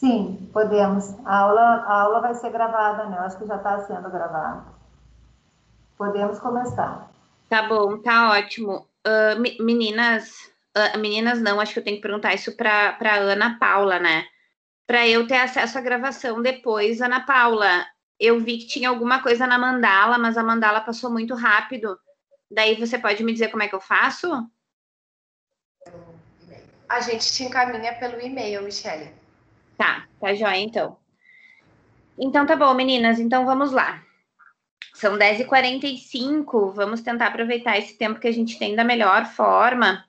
Sim, podemos. A aula vai ser gravada, né? Eu acho que já está sendo gravada. Podemos começar. Tá bom, tá ótimo. Meninas não, acho que eu tenho que perguntar isso para Ana Paula, né? Para eu ter acesso à gravação depois, Ana Paula, eu vi que tinha alguma coisa na mandala, mas a mandala passou muito rápido. Daí você pode me dizer como é que eu faço? A gente te encaminha pelo e-mail, Michele. Tá joia, então. Então tá bom, meninas, então vamos lá. São 10h45, vamos tentar aproveitar esse tempo que a gente tem da melhor forma.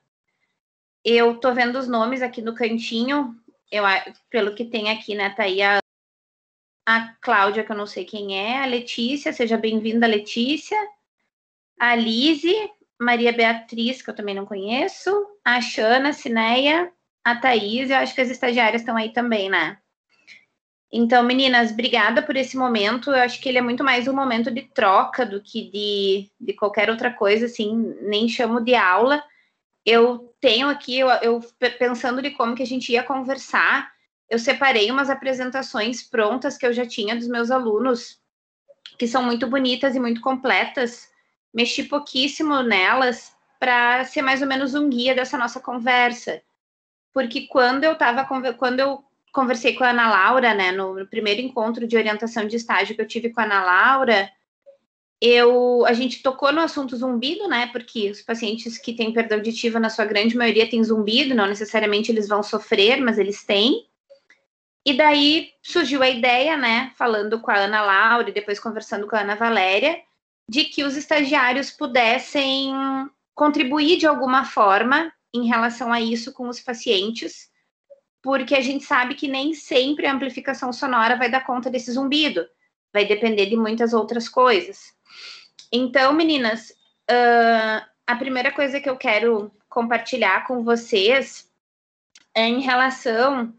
Eu tô vendo os nomes aqui no cantinho, pelo que tem aqui, né, tá aí a Cláudia, que eu não sei quem é, a Letícia, seja bem-vinda, Letícia, a Lise, Maria Beatriz, que eu também não conheço, a Xana, a Cineia, a Thaís, eu acho que as estagiárias estão aí também, né? Então, meninas, obrigada por esse momento. Eu acho que ele é muito mais um momento de troca do que de qualquer outra coisa, assim, nem chamo de aula. Eu tenho aqui, eu pensando de como que a gente ia conversar, eu separei umas apresentações prontas que eu já tinha dos meus alunos, que são muito bonitas e muito completas. Mexi pouquíssimo nelas para ser mais ou menos um guia dessa nossa conversa. Porque quando eu conversei com a Ana Laura, né, no primeiro encontro de orientação de estágio que eu tive com a Ana Laura, a gente tocou no assunto zumbido, né, porque os pacientes que têm perda auditiva, na sua grande maioria, têm zumbido, não necessariamente eles vão sofrer, mas eles têm. E daí surgiu a ideia, né, falando com a Ana Laura e depois conversando com a Ana Valéria, de que os estagiários pudessem contribuir de alguma forma em relação a isso com os pacientes, porque a gente sabe que nem sempre a amplificação sonora vai dar conta desse zumbido, vai depender de muitas outras coisas. Então, meninas, a primeira coisa que eu quero compartilhar com vocês é em relação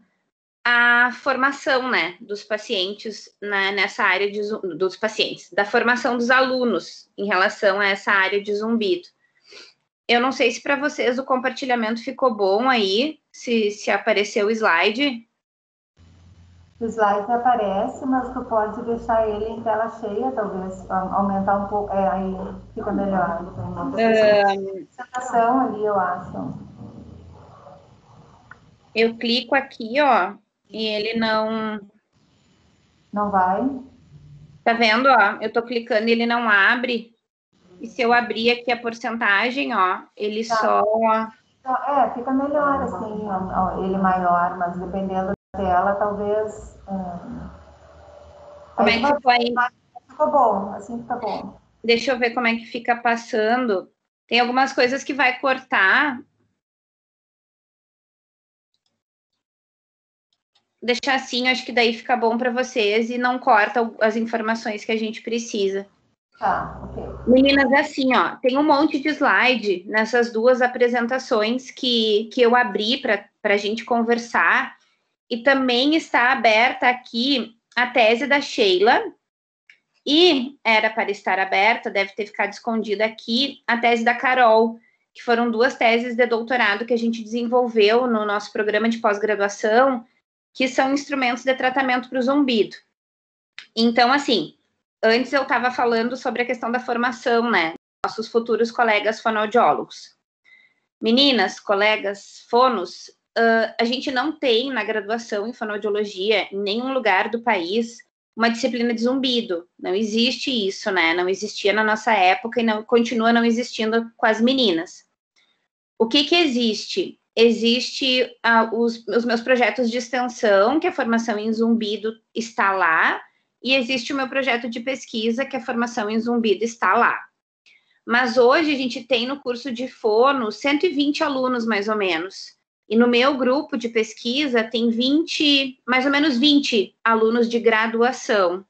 à formação, né, dos pacientes nessa área dos pacientes, da formação dos alunos em relação a essa área de zumbido. Eu não sei se para vocês o compartilhamento ficou bom aí, se apareceu o slide. O slide aparece, mas tu pode deixar ele em tela cheia, talvez, aumentar um pouco, aí fica melhor. Tem uma apresentação ali, eu acho. Eu clico aqui, ó, e ele não... Não vai? Tá vendo, ó? Eu tô clicando e ele não abre. E se eu abrir aqui a porcentagem, ó, ele só... Fica melhor, assim, ele maior, mas dependendo da tela, talvez... Como é que ficou aí? Ficou bom, assim fica bom. Deixa eu ver como é que fica passando. Tem algumas coisas que vai cortar. Deixar assim, acho que daí fica bom para vocês e não corta as informações que a gente precisa. Tá, ok. Meninas, assim, ó, tem um monte de slide nessas duas apresentações que eu abri para a gente conversar, e também está aberta aqui a tese da Sheila, e era para estar aberta, deve ter ficado escondida aqui, a tese da Carol, que foram duas teses de doutorado que a gente desenvolveu no nosso programa de pós-graduação, que são instrumentos de tratamento para o zumbido. Então, assim, antes eu estava falando sobre a questão da formação, né? Nossos futuros colegas fonoaudiólogos. Meninas, colegas fonos, a gente não tem na graduação em fonoaudiologia, em nenhum lugar do país, uma disciplina de zumbido. Não existe isso, né? Não existia na nossa época e continua não existindo com as meninas. O que existe? Existe os meus projetos de extensão, que a formação em zumbido está lá, e existe o meu projeto de pesquisa, que a formação em zumbido está lá. Mas hoje a gente tem no curso de fono 120 alunos, mais ou menos. E no meu grupo de pesquisa tem mais ou menos 20 alunos de graduação.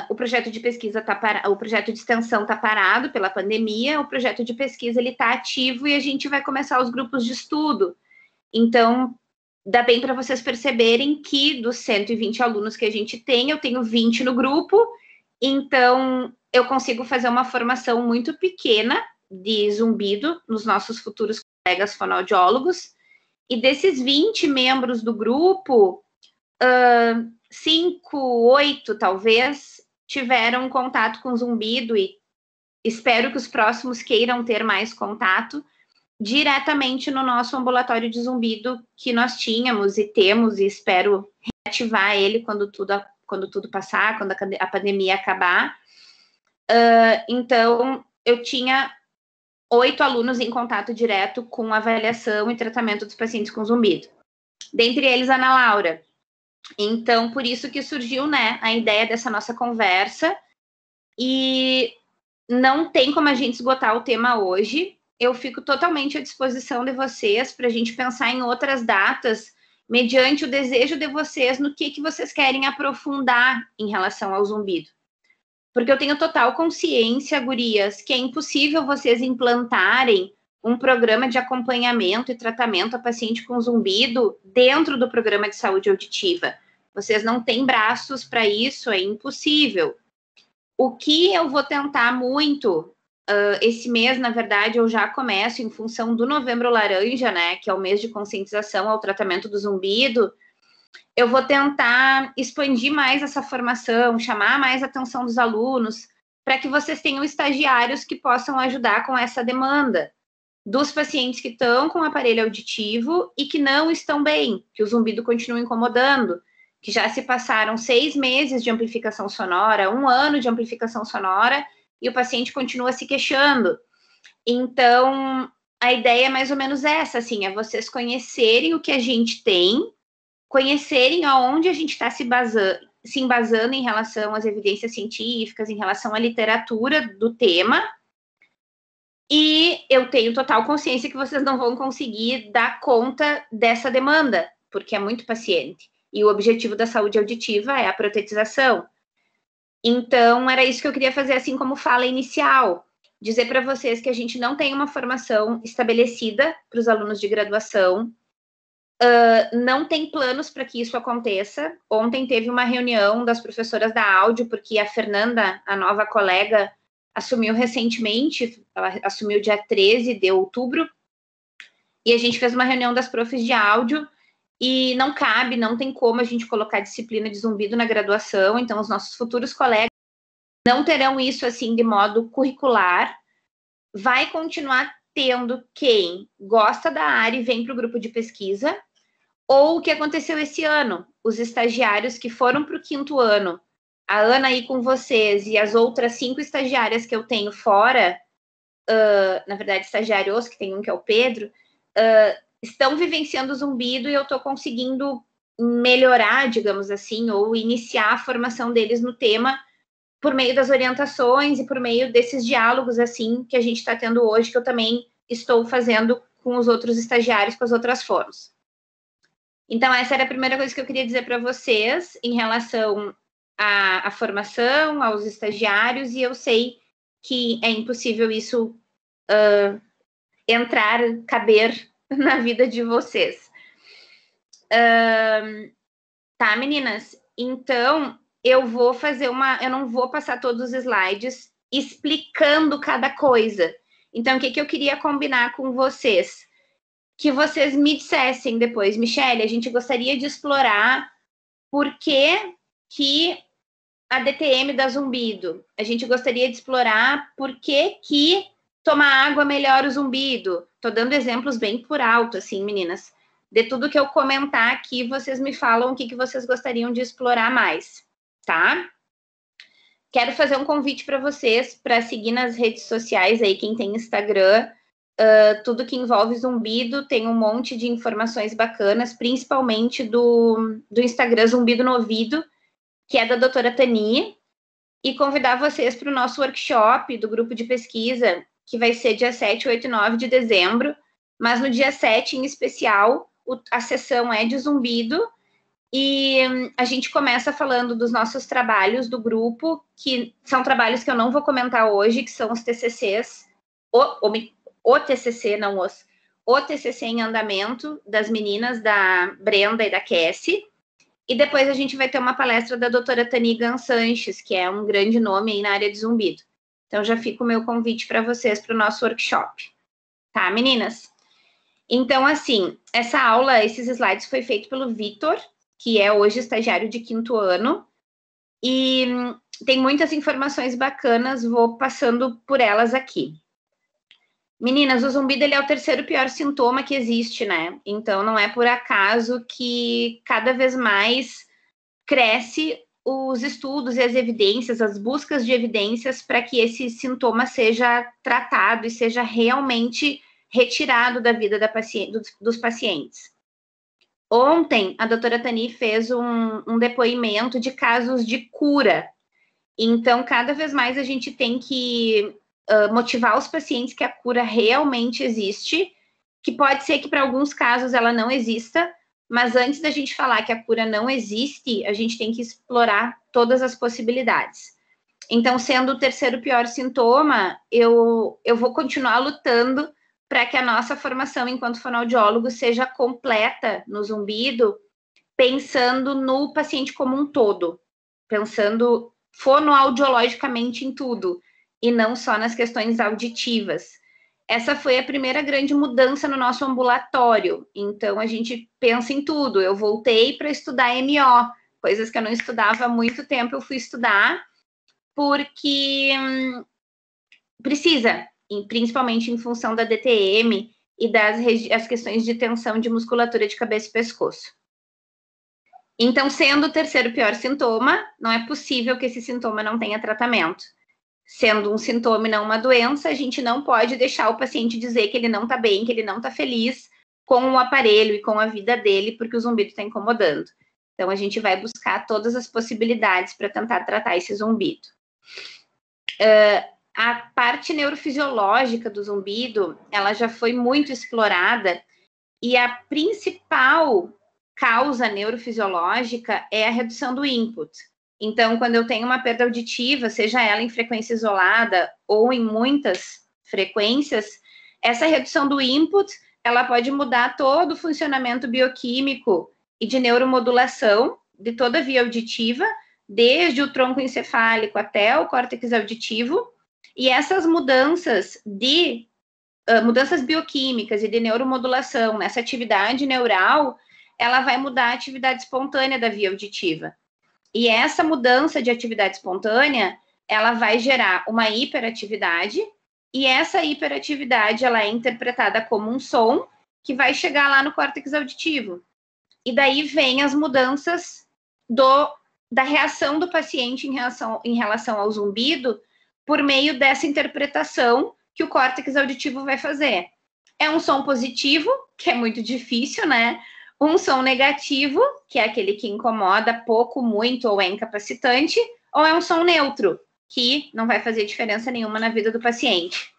O projeto de pesquisa o projeto de extensão está parado pela pandemia, o projeto de pesquisa ele está ativo e a gente vai começar os grupos de estudo. Então, dá bem para vocês perceberem que dos 120 alunos que a gente tem, eu tenho 20 no grupo, então eu consigo fazer uma formação muito pequena de zumbido nos nossos futuros colegas fonoaudiólogos, E desses 20 membros do grupo, 5, 8 talvez, tiveram contato com zumbido e espero que os próximos queiram ter mais contato diretamente no nosso ambulatório de zumbido que nós tínhamos e temos, e espero reativar ele quando tudo passar, quando a pandemia acabar. Então, eu tinha 8 alunos em contato direto com avaliação e tratamento dos pacientes com zumbido. Dentre eles, a Ana Laura. Então, por isso que surgiu, né, a ideia dessa nossa conversa. E não tem como a gente esgotar o tema hoje. Eu fico totalmente à disposição de vocês para a gente pensar em outras datas, mediante o desejo de vocês no que vocês querem aprofundar em relação ao zumbido. Porque eu tenho total consciência, gurias, que é impossível vocês implantarem um programa de acompanhamento e tratamento a paciente com zumbido dentro do programa de saúde auditiva. Vocês não têm braços para isso, é impossível. O que eu vou tentar muito, esse mês, na verdade, eu já começo em função do Novembro Laranja, né, que é o mês de conscientização ao tratamento do zumbido, eu vou tentar expandir mais essa formação, chamar mais a atenção dos alunos, para que vocês tenham estagiários que possam ajudar com essa demanda dos pacientes que estão com aparelho auditivo e que não estão bem, que o zumbido continua incomodando, que já se passaram 6 meses de amplificação sonora, 1 ano de amplificação sonora, e o paciente continua se queixando. Então, a ideia é mais ou menos essa, assim, é vocês conhecerem o que a gente tem, conhecerem aonde a gente está se embasando em relação às evidências científicas, em relação à literatura do tema, e eu tenho total consciência que vocês não vão conseguir dar conta dessa demanda, porque é muito paciente. E o objetivo da saúde auditiva é a protetização. Então, era isso que eu queria fazer, assim como fala inicial. Dizer para vocês que a gente não tem uma formação estabelecida para os alunos de graduação. Não tem planos para que isso aconteça. Ontem teve uma reunião das professoras da áudio, porque a Fernanda, a nova colega, assumiu recentemente, ela assumiu dia 13 de outubro, e a gente fez uma reunião das profs de áudio, e não cabe, não tem como a gente colocar disciplina de zumbido na graduação, então os nossos futuros colegas não terão isso assim de modo curricular. Vai continuar tendo quem gosta da área e vem para o grupo de pesquisa, ou o que aconteceu esse ano, os estagiários que foram para o 5º ano, a Ana aí com vocês e as outras 5 estagiárias que eu tenho fora, na verdade estagiários, que tem um que é o Pedro, estão vivenciando o zumbido e eu estou conseguindo melhorar, digamos assim, ou iniciar a formação deles no tema por meio das orientações e por meio desses diálogos, assim, que a gente está tendo hoje, que eu também estou fazendo com os outros estagiários, com as outras formas. Então, essa era a primeira coisa que eu queria dizer para vocês em relação à formação, aos estagiários, e eu sei que é impossível isso caber na vida de vocês. Tá, meninas? Então, eu não vou passar todos os slides explicando cada coisa. Então, o que eu queria combinar com vocês? Que vocês me dissessem depois, Michele, a gente gostaria de explorar por que a DTM dá zumbido. A gente gostaria de explorar por que tomar água melhora o zumbido. Tô dando exemplos bem por alto, assim, meninas. De tudo que eu comentar aqui, vocês me falam o que vocês gostariam de explorar mais, tá? Quero fazer um convite para vocês para seguir nas redes sociais aí, quem tem Instagram, tudo que envolve zumbido, tem um monte de informações bacanas, principalmente do Instagram Zumbido no Ouvido, que é da doutora Tani, e convidar vocês para o nosso workshop do grupo de pesquisa, que vai ser dia 7, 8 e 9 de dezembro, mas no dia 7, em especial, a sessão é de zumbido, e a gente começa falando dos nossos trabalhos do grupo, que são trabalhos que eu não vou comentar hoje, que são os TCCs, o TCC em andamento das meninas da Brenda e da Cassie, e depois a gente vai ter uma palestra da doutora Tani Gan Sanches, que é um grande nome aí na área de zumbido. Então já fica o meu convite para vocês para o nosso workshop. Tá, meninas? Então, assim, essa aula, esses slides foi feito pelo Vitor, que é hoje estagiário de 5º ano, e tem muitas informações bacanas, vou passando por elas aqui. Meninas, o zumbido ele é o 3º pior sintoma que existe, né? Então, não é por acaso que cada vez mais cresce os estudos e as evidências, as buscas de evidências para que esse sintoma seja tratado e seja realmente retirado da vida dos pacientes. Ontem, a doutora Tani fez um depoimento de casos de cura. Então, cada vez mais a gente tem que motivar os pacientes que a cura realmente existe, que pode ser que para alguns casos ela não exista, mas antes da gente falar que a cura não existe, a gente tem que explorar todas as possibilidades. Então, sendo o 3º pior sintoma, eu vou continuar lutando para que a nossa formação enquanto fonoaudiólogo seja completa no zumbido, pensando no paciente como um todo, pensando fonoaudiologicamente em tudo, e não só nas questões auditivas. Essa foi a primeira grande mudança no nosso ambulatório, então a gente pensa em tudo. Eu voltei para estudar MO, coisas que eu não estudava há muito tempo, eu fui estudar, porque precisa, principalmente em função da DTM e das questões de tensão de musculatura de cabeça e pescoço. Então, sendo o 3º pior sintoma, não é possível que esse sintoma não tenha tratamento. Sendo um sintoma e não uma doença, a gente não pode deixar o paciente dizer que ele não está bem, que ele não está feliz com o aparelho e com a vida dele, porque o zumbido está incomodando. Então, a gente vai buscar todas as possibilidades para tentar tratar esse zumbido. A parte neurofisiológica do zumbido, ela já foi muito explorada, e a principal causa neurofisiológica é a redução do input. Então, quando eu tenho uma perda auditiva, seja ela em frequência isolada ou em muitas frequências, essa redução do input, ela pode mudar todo o funcionamento bioquímico e de neuromodulação de toda a via auditiva, desde o tronco encefálico até o córtex auditivo, e essas mudanças bioquímicas e de neuromodulação nessa atividade neural, ela vai mudar a atividade espontânea da via auditiva. E essa mudança de atividade espontânea, ela vai gerar uma hiperatividade, e essa hiperatividade, ela é interpretada como um som que vai chegar lá no córtex auditivo. E daí vem as mudanças da reação do paciente em relação ao zumbido, por meio dessa interpretação que o córtex auditivo vai fazer. É um som positivo, que é muito difícil, né? Um som negativo, que é aquele que incomoda pouco, muito ou é incapacitante, ou é um som neutro, que não vai fazer diferença nenhuma na vida do paciente.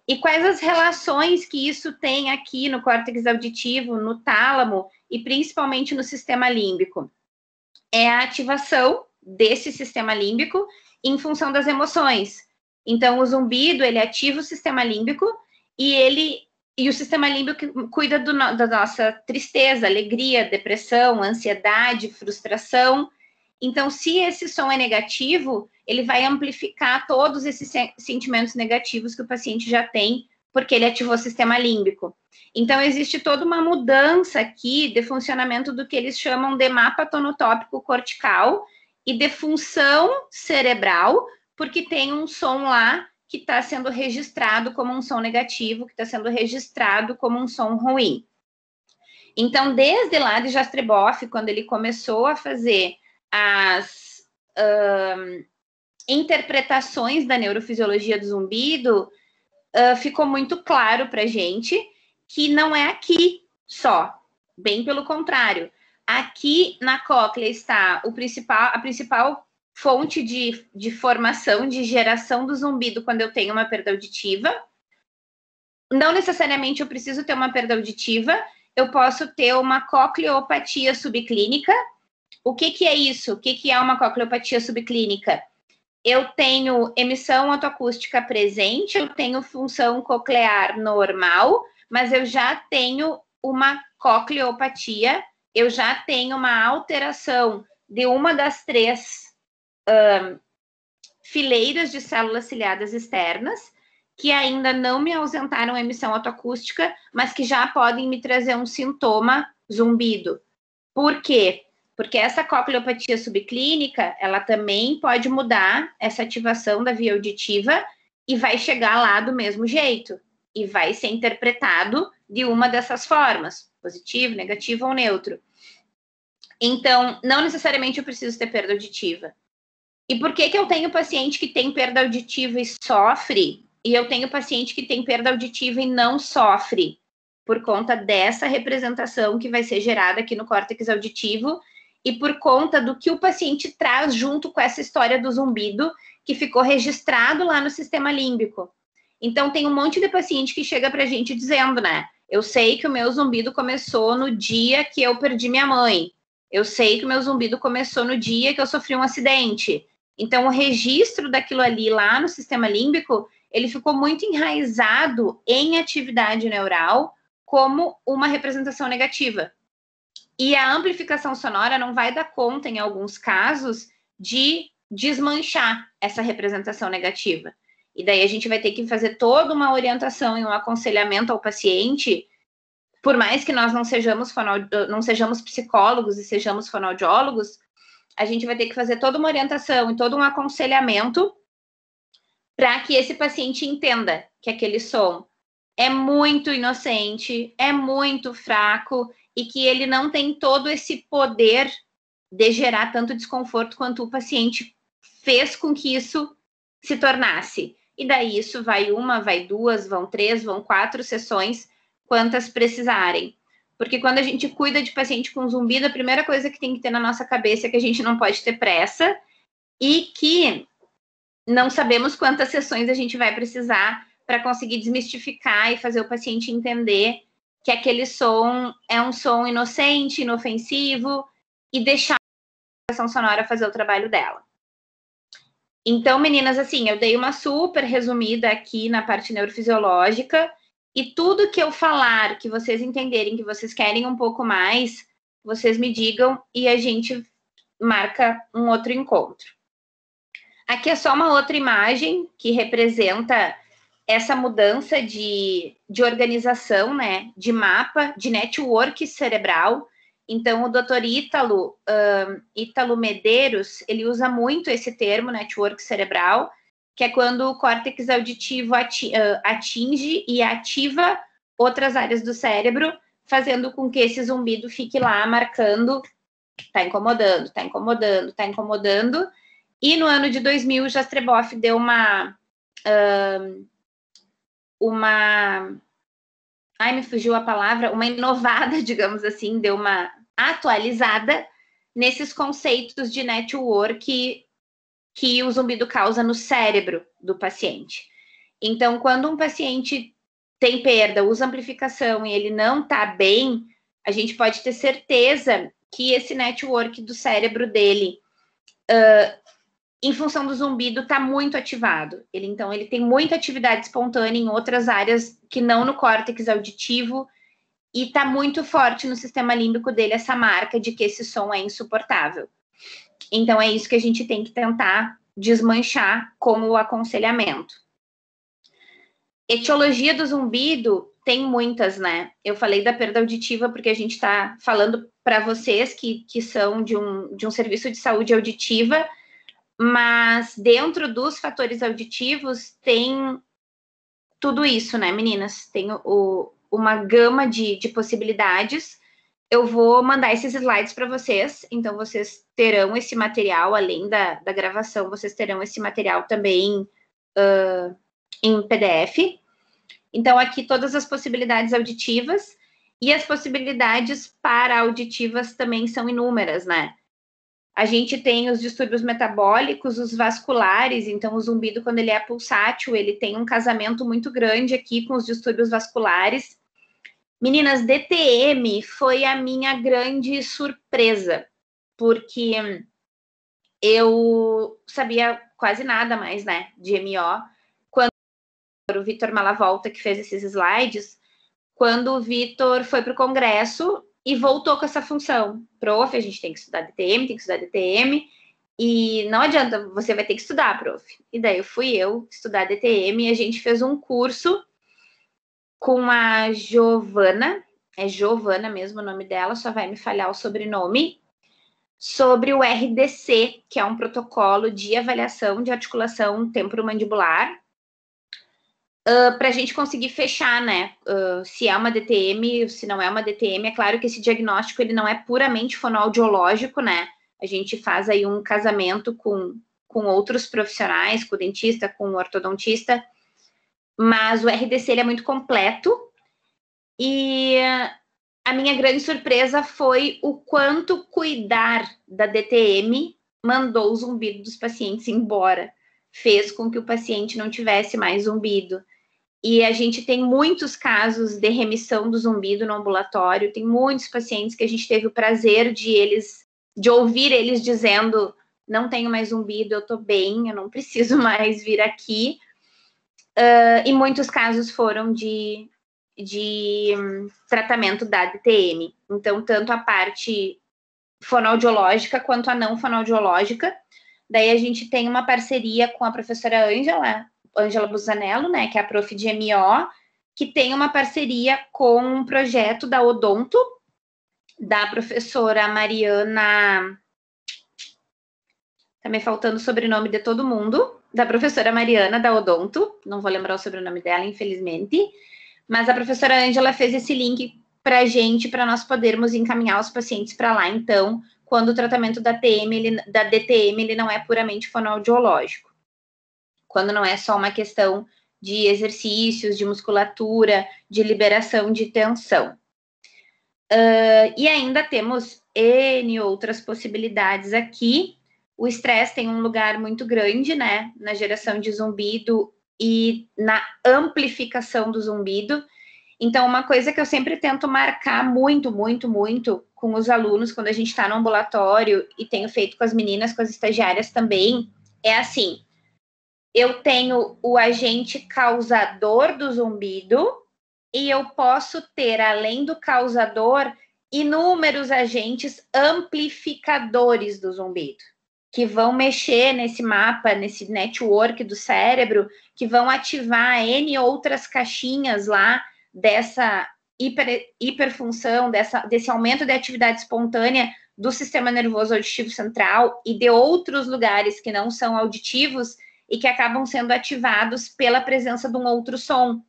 E quais as relações que isso tem aqui no córtex auditivo, no tálamo e principalmente no sistema límbico? É a ativação desse sistema límbico em função das emoções. Então, o zumbido, ele ativa o sistema límbico e o sistema límbico cuida da nossa tristeza, alegria, depressão, ansiedade, frustração. Então, se esse som é negativo, ele vai amplificar todos esses sentimentos negativos que o paciente já tem, porque ele ativou o sistema límbico. Então, existe toda uma mudança aqui de funcionamento do que eles chamam de mapa tonotópico cortical e de função cerebral, porque tem um som lá que está sendo registrado como um som negativo, que está sendo registrado como um som ruim. Então, desde lá de Jastreboff, quando ele começou a fazer as interpretações da neurofisiologia do zumbido, ficou muito claro para a gente que não é aqui só, bem pelo contrário. Aqui na cóclea está a principal fonte de formação, de geração do zumbido quando eu tenho uma perda auditiva. Não necessariamente eu preciso ter uma perda auditiva, eu posso ter uma cocleopatia subclínica. O que é isso? O que é uma cocleopatia subclínica? Eu tenho emissão otoacústica presente, eu tenho função coclear normal, mas eu já tenho uma cocleopatia, eu já tenho uma alteração de uma das 3 fileiras de células ciliadas externas, que ainda não me ausentaram emissão autoacústica, mas que já podem me trazer um sintoma zumbido. Por quê? Porque essa cochleopatia subclínica, ela também pode mudar essa ativação da via auditiva e vai chegar lá do mesmo jeito. E vai ser interpretado de uma dessas formas, positivo, negativo ou neutro. Então, não necessariamente eu preciso ter perda auditiva. E por que eu tenho paciente que tem perda auditiva e sofre, e eu tenho paciente que tem perda auditiva e não sofre? Por conta dessa representação que vai ser gerada aqui no córtex auditivo e por conta do que o paciente traz junto com essa história do zumbido que ficou registrado lá no sistema límbico. Então, tem um monte de paciente que chega pra gente dizendo, né? Eu sei que o meu zumbido começou no dia que eu perdi minha mãe. Eu sei que o meu zumbido começou no dia que eu sofri um acidente. Então, o registro daquilo ali lá no sistema límbico, ele ficou muito enraizado em atividade neural como uma representação negativa. E a amplificação sonora não vai dar conta, em alguns casos, de desmanchar essa representação negativa. E daí a gente vai ter que fazer toda uma orientação e um aconselhamento ao paciente, por mais que nós não sejamos psicólogos e sejamos fonoaudiólogos, a gente vai ter que fazer toda uma orientação e todo um aconselhamento para que esse paciente entenda que aquele som é muito inocente, é muito fraco e que ele não tem todo esse poder de gerar tanto desconforto quanto o paciente fez com que isso se tornasse. E daí isso vai uma, vai duas, vão 3, vão 4 sessões, quantas precisarem. Porque quando a gente cuida de paciente com zumbido, a primeira coisa que tem que ter na nossa cabeça é que a gente não pode ter pressa e que não sabemos quantas sessões a gente vai precisar para conseguir desmistificar e fazer o paciente entender que aquele som é um som inocente, inofensivo e deixar a ação sonora fazer o trabalho dela. Então, meninas, assim, eu dei uma super resumida aqui na parte neurofisiológica e tudo que eu falar, que vocês entenderem, que vocês querem um pouco mais, vocês me digam e a gente marca um outro encontro. Aqui é só uma outra imagem que representa essa mudança de organização, né, de mapa, de network cerebral. Então, o doutor Ítalo Medeiros, ele usa muito esse termo, network cerebral, que é quando o córtex auditivo atinge e ativa outras áreas do cérebro, fazendo com que esse zumbido fique lá marcando, tá incomodando, tá incomodando, tá incomodando. E no ano de 2000, o Jastreboff deu uma me fugiu a palavra, uma inovada, digamos assim, deu uma atualizada nesses conceitos de network que o zumbido causa no cérebro do paciente. Então, quando um paciente tem perda, usa amplificação e ele não está bem, a gente pode ter certeza que esse network do cérebro dele, em função do zumbido, está muito ativado. Então, ele tem muita atividade espontânea em outras áreas que não no córtex auditivo e está muito forte no sistema límbico dele essa marca de que esse som é insuportável. Então, é isso que a gente tem que tentar desmanchar como o aconselhamento. Etiologia do zumbido tem muitas, né? Eu falei da perda auditiva porque a gente está falando para vocês que são de um serviço de saúde auditiva, mas dentro dos fatores auditivos tem tudo isso, né, meninas? Tem uma gama de possibilidades. Eu vou mandar esses slides para vocês, então vocês terão esse material, além da gravação, vocês terão esse material também em PDF. Então, aqui todas as possibilidades auditivas e as possibilidades para-auditivas também são inúmeras, né? A gente tem os distúrbios metabólicos, os vasculares, então o zumbido, quando ele é pulsátil, ele tem um casamento muito grande aqui com os distúrbios vasculares. Meninas, DTM foi a minha grande surpresa, porque eu sabia quase nada mais, né, de MO, quando o Vitor Malavolta, que fez esses slides, quando o Vitor foi para o congresso e voltou com essa função. Prof, a gente tem que estudar DTM, E não adianta, você vai ter que estudar, prof. E daí fui eu estudar DTM e a gente fez um curso com a Giovana, é Giovana mesmo o nome dela, só vai me falhar o sobrenome, sobre o RDC, que é um protocolo de avaliação de articulação temporomandibular, para a gente conseguir fechar, né, se é uma DTM, se não é uma DTM. É claro que esse diagnóstico ele não é puramente fonoaudiológico, né, a gente faz aí um casamento com outros profissionais, com o dentista, com o ortodontista, mas o RDC ele é muito completo. E a minha grande surpresa foi o quanto cuidar da DTM mandou o zumbido dos pacientes embora, fez com que o paciente não tivesse mais zumbido. E a gente tem muitos casos de remissão do zumbido no ambulatório, tem muitos pacientes que a gente teve o prazer de ouvir eles dizendo: não tenho mais zumbido, eu tô bem, eu não preciso mais vir aqui. E muitos casos foram de tratamento da DTM. Então, tanto a parte fonoaudiológica quanto a não fonoaudiológica. Daí a gente tem uma parceria com a professora Ângela Busanello, né, que é a prof de MO, que tem uma parceria com um projeto da Odonto, da professora Mariana... Tá me faltando o sobrenome de todo mundo, da professora Mariana, da Odonto, não vou lembrar o sobrenome dela, infelizmente, mas a professora Ângela fez esse link para a gente, para nós podermos encaminhar os pacientes para lá. Então, quando o tratamento da DTM, ele não é puramente fonoaudiológico, quando não é só uma questão de exercícios, de musculatura, de liberação de tensão. E ainda temos N outras possibilidades aqui. O estresse tem um lugar muito grande, né, na geração de zumbido e na amplificação do zumbido. Então, uma coisa que eu sempre tento marcar muito, muito, muito com os alunos, quando a gente está no ambulatório, e tenho feito com as meninas, com as estagiárias também, é assim: eu tenho o agente causador do zumbido, e eu posso ter, além do causador, inúmeros agentes amplificadores do zumbido, que vão mexer nesse mapa, nesse network do cérebro, que vão ativar N outras caixinhas lá dessa hiperfunção, desse aumento de atividade espontânea do sistema nervoso auditivo central e de outros lugares que não são auditivos e que acabam sendo ativados pela presença de um outro som.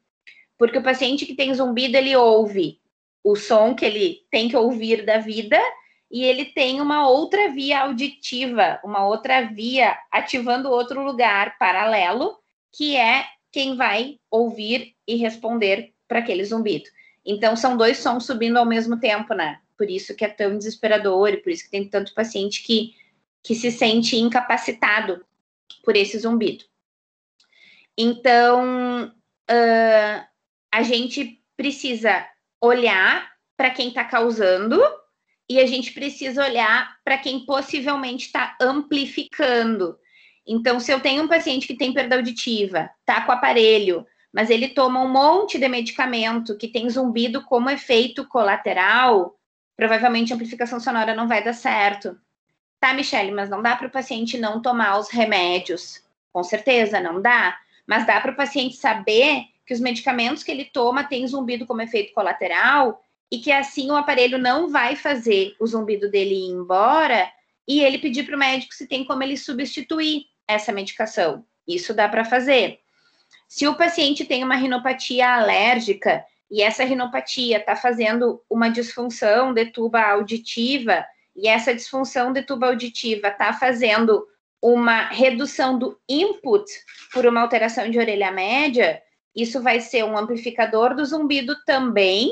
Porque o paciente que tem zumbido, ele ouve o som que ele tem que ouvir da vida, e ele tem uma outra via auditiva, uma outra via ativando outro lugar paralelo, que é quem vai ouvir e responder para aquele zumbido. Então, são dois sons subindo ao mesmo tempo, né? Por isso que é tão desesperador e por isso que tem tanto paciente que se sente incapacitado por esse zumbido. Então, a gente precisa olhar para quem está causando e a gente precisa olhar para quem possivelmente está amplificando. Então, se eu tenho um paciente que tem perda auditiva, está com aparelho, mas ele toma um monte de medicamento que tem zumbido como efeito colateral, provavelmente a amplificação sonora não vai dar certo. Tá, Michele, mas não dá para o paciente não tomar os remédios. Com certeza, não dá. Mas dá para o paciente saber que os medicamentos que ele toma têm zumbido como efeito colateral e que assim o aparelho não vai fazer o zumbido dele ir embora e ele pedir para o médico se tem como ele substituir essa medicação. Isso dá para fazer. Se o paciente tem uma rinopatia alérgica e essa rinopatia está fazendo uma disfunção de tuba auditiva e essa disfunção de tuba auditiva está fazendo uma redução do input por uma alteração de orelha média, isso vai ser um amplificador do zumbido também.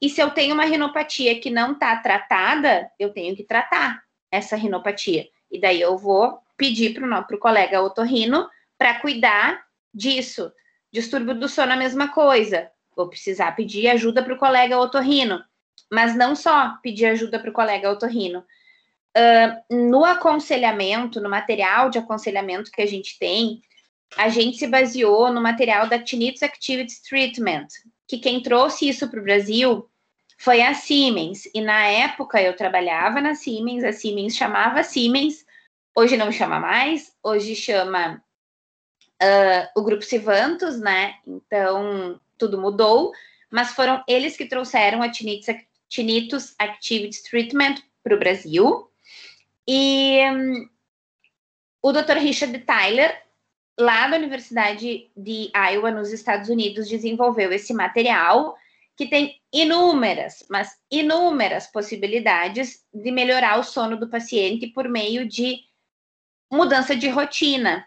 E se eu tenho uma rinopatia que não está tratada, eu tenho que tratar essa rinopatia. E daí eu vou pedir para o colega otorrino para cuidar disso. Distúrbio do sono, a mesma coisa. Vou precisar pedir ajuda para o colega otorrino. Mas não só pedir ajuda para o colega otorrino. No aconselhamento, no material de aconselhamento que a gente se baseou no material da Tinnitus Activities Treatment, que quem trouxe isso para o Brasil foi a Siemens. E na época eu trabalhava na Siemens, a Siemens chamava Siemens, Hoje não chama mais, hoje chama o Grupo Sivantos, né? Então, tudo mudou, mas foram eles que trouxeram a Tinnitus Activity Treatment para o Brasil. E o Dr. Richard Tyler, lá da Universidade de Iowa, nos Estados Unidos, desenvolveu esse material que tem inúmeras possibilidades de melhorar o sono do paciente por meio de mudança de rotina.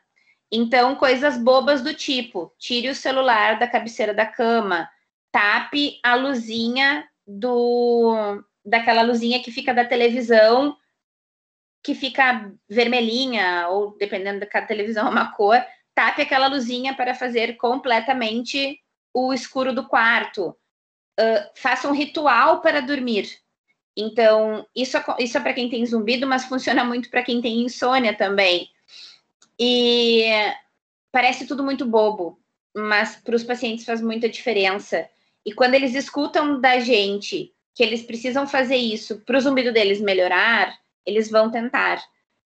Então, coisas bobas do tipo, tire o celular da cabeceira da cama, tape a luzinha daquela luzinha que fica da televisão, que fica vermelhinha, ou dependendo da televisão, uma cor, tape aquela luzinha para fazer completamente o escuro do quarto. Faça um ritual para dormir. Então, isso é para quem tem zumbido, mas funciona muito para quem tem insônia também. E parece tudo muito bobo, mas para os pacientes faz muita diferença. E quando eles escutam da gente que eles precisam fazer isso para o zumbido deles melhorar, eles vão tentar.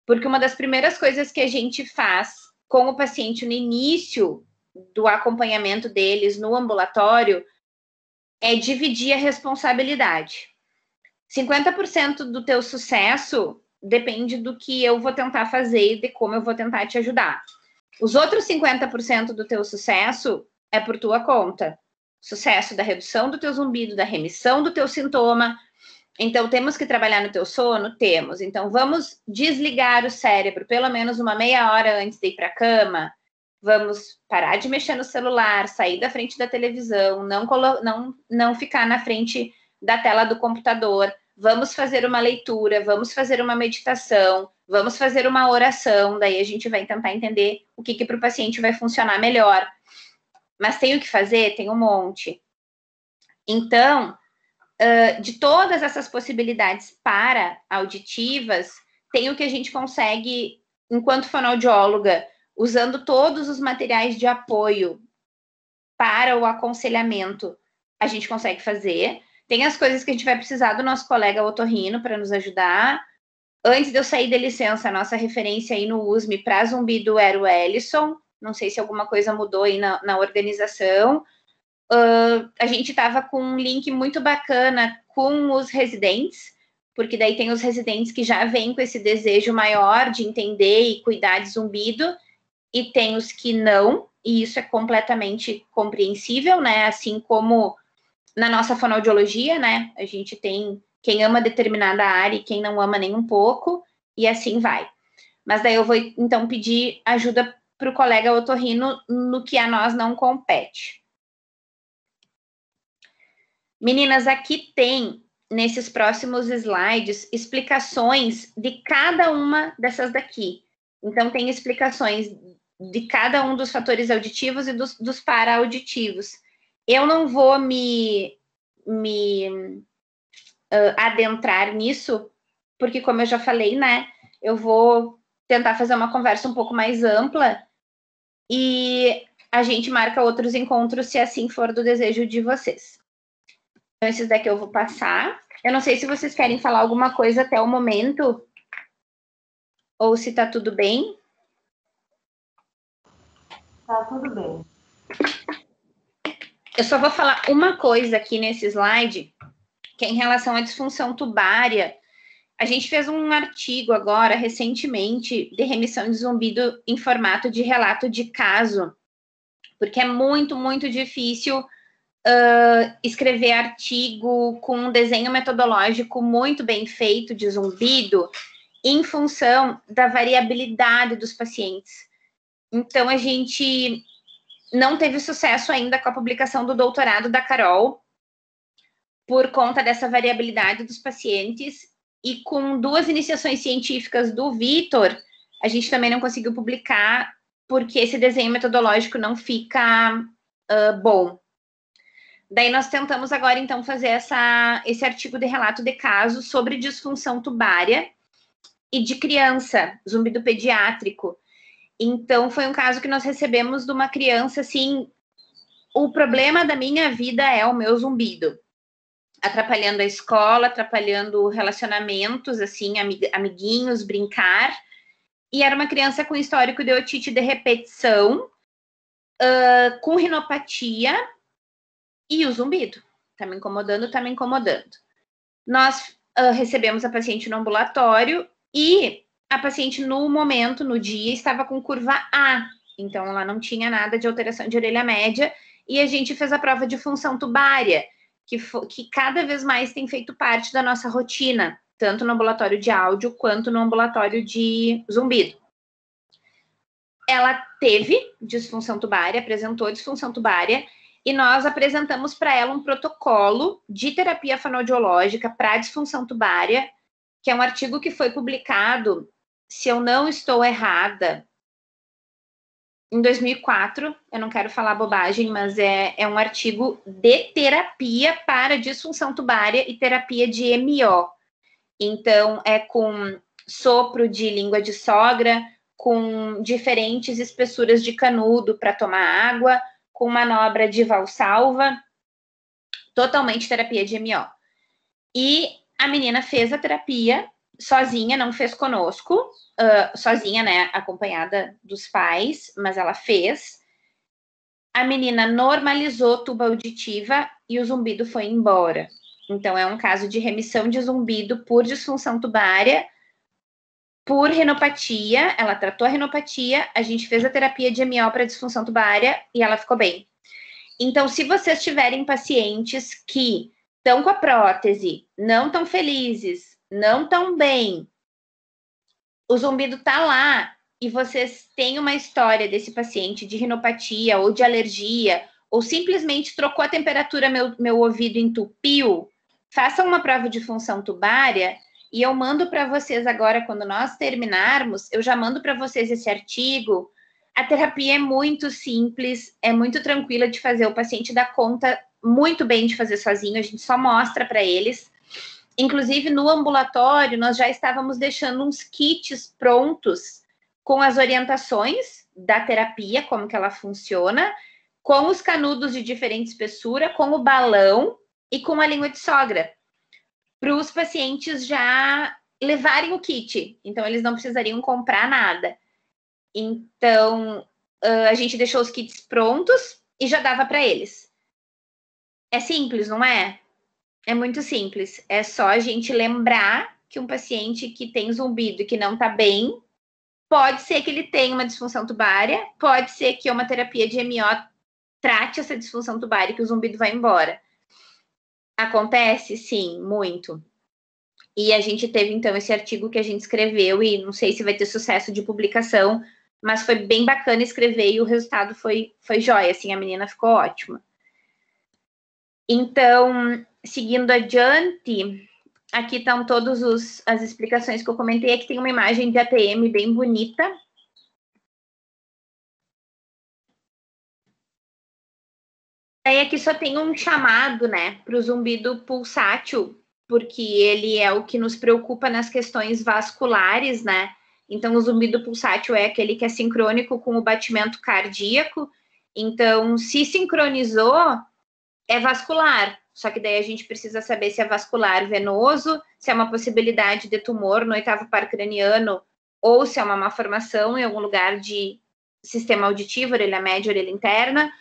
Porque uma das primeiras coisas que a gente faz com o paciente no início do acompanhamento deles no ambulatório é dividir a responsabilidade. 50% do teu sucesso depende do que eu vou tentar fazer e de como eu vou tentar te ajudar. Os outros 50% do teu sucesso é por tua conta. Sucesso da redução do teu zumbido, da remissão do teu sintoma. Então, temos que trabalhar no teu sono? Temos. Então, vamos desligar o cérebro pelo menos uma meia hora antes de ir para a cama. Vamos parar de mexer no celular, sair da frente da televisão, não ficar na frente da tela do computador. Vamos fazer uma leitura, vamos fazer uma meditação, vamos fazer uma oração. Daí a gente vai tentar entender o que para o paciente vai funcionar melhor. Mas tem o que fazer? Tem um monte. Então, de todas essas possibilidades para auditivas, tem o que a gente consegue, enquanto fonoaudióloga, usando todos os materiais de apoio para o aconselhamento, a gente consegue fazer. Tem as coisas que a gente vai precisar do nosso colega otorrino para nos ajudar. Antes de eu sair de licença, a nossa referência aí no USM para zumbido era o Ellison. Não sei se alguma coisa mudou aí na organização. A gente estava com um link muito bacana com os residentes, porque daí tem os residentes que já vêm com esse desejo maior de entender e cuidar de zumbido, e tem os que não, e isso é completamente compreensível, né? Assim como na nossa fonoaudiologia, né? A gente tem quem ama determinada área e quem não ama nem um pouco, e assim vai. Mas daí eu vou, então, pedir ajuda para o colega otorrino no que a nós não compete. Meninas, aqui tem, nesses próximos slides, explicações de cada uma dessas daqui. Então, tem explicações de cada um dos fatores auditivos e dos para-auditivos. Eu não vou me adentrar nisso, porque, como eu já falei, né, eu vou tentar fazer uma conversa um pouco mais ampla e a gente marca outros encontros, se assim for do desejo de vocês. Então, esses daqui eu vou passar. Eu não sei se vocês querem falar alguma coisa até o momento, ou se tá tudo bem. Tá tudo bem. Eu só vou falar uma coisa aqui nesse slide, que é em relação à disfunção tubária. A gente fez um artigo agora, recentemente, de remissão de zumbido em formato de relato de caso, porque é muito, muito difícil escrever artigo com um desenho metodológico muito bem feito de zumbido em função da variabilidade dos pacientes. Então, a gente não teve sucesso ainda com a publicação do doutorado da Carol, por conta dessa variabilidade dos pacientes, e com 2 iniciações científicas do Vitor, a gente também não conseguiu publicar, porque esse desenho metodológico não fica bom. Daí nós tentamos agora, então, fazer esse artigo de relato de caso sobre disfunção tubária e de criança, zumbido pediátrico. Então, foi um caso que nós recebemos de uma criança, assim, o problema da minha vida é o meu zumbido, atrapalhando a escola, atrapalhando relacionamentos, assim, amiguinhos, brincar. e era uma criança com histórico de otite de repetição, com rinopatia e o zumbido. Tá me incomodando, tá me incomodando. Nós recebemos a paciente no ambulatório e a paciente, no momento, no dia, estava com curva A. Então, ela não tinha nada de alteração de orelha média. E a gente fez a prova de função tubária, que cada vez mais tem feito parte da nossa rotina, tanto no ambulatório de áudio quanto no ambulatório de zumbido. Ela teve disfunção tubária, apresentou disfunção tubária, e nós apresentamos para ela um protocolo de terapia fonoaudiológica para disfunção tubária, que é um artigo que foi publicado, se eu não estou errada, em 2004, eu não quero falar bobagem, mas é um artigo de terapia para disfunção tubária e terapia de MO. Então, é com sopro de língua de sogra, com diferentes espessuras de canudo para tomar água, com manobra de valsalva, totalmente terapia de MO. E a menina fez a terapia sozinha, não fez conosco, sozinha, né, acompanhada dos pais, mas ela fez. A menina normalizou tuba auditiva e o zumbido foi embora. Então, é um caso de remissão de zumbido por disfunção tubária, por rinopatia. Ela tratou a rinopatia, a gente fez a terapia de MO para disfunção tubária e ela ficou bem. Então, se vocês tiverem pacientes que estão com a prótese, não estão felizes, não estão bem, o zumbido está lá e vocês têm uma história desse paciente de rinopatia ou de alergia, ou simplesmente trocou a temperatura, meu ouvido entupiu, façam uma prova de função tubária e eu mando para vocês agora, quando nós terminarmos, eu já mando para vocês esse artigo. A terapia é muito simples, é muito tranquila de fazer, o paciente dá conta muito bem de fazer sozinho, a gente só mostra para eles. Inclusive, no ambulatório, nós já estávamos deixando uns kits prontos com as orientações da terapia, como que ela funciona, com os canudos de diferente espessura, com o balão e com a língua de sogra, para os pacientes já levarem o kit. Então, eles não precisariam comprar nada. Então, a gente deixou os kits prontos e já dava para eles. É simples, não é? É muito simples. É só a gente lembrar que um paciente que tem zumbido e que não está bem, pode ser que ele tenha uma disfunção tubária, pode ser que uma terapia de MO trate essa disfunção tubária e que o zumbido vai embora. Acontece? Sim, muito. E a gente teve, então, esse artigo que a gente escreveu, e não sei se vai ter sucesso de publicação, mas foi bem bacana escrever e o resultado foi jóia, assim, a menina ficou ótima. Então, seguindo adiante, aqui estão todas as explicações que eu comentei. Aqui tem uma imagem de ATM bem bonita. Aí aqui só tem um chamado, né, para o zumbido pulsátil, porque ele é o que nos preocupa nas questões vasculares, né? Então, o zumbido pulsátil é aquele que é sincrônico com o batimento cardíaco. Então, se sincronizou, é vascular. Só que daí a gente precisa saber se é vascular venoso, se é uma possibilidade de tumor no oitavo par craniano, ou se é uma malformação em algum lugar de sistema auditivo, orelha média, orelha interna,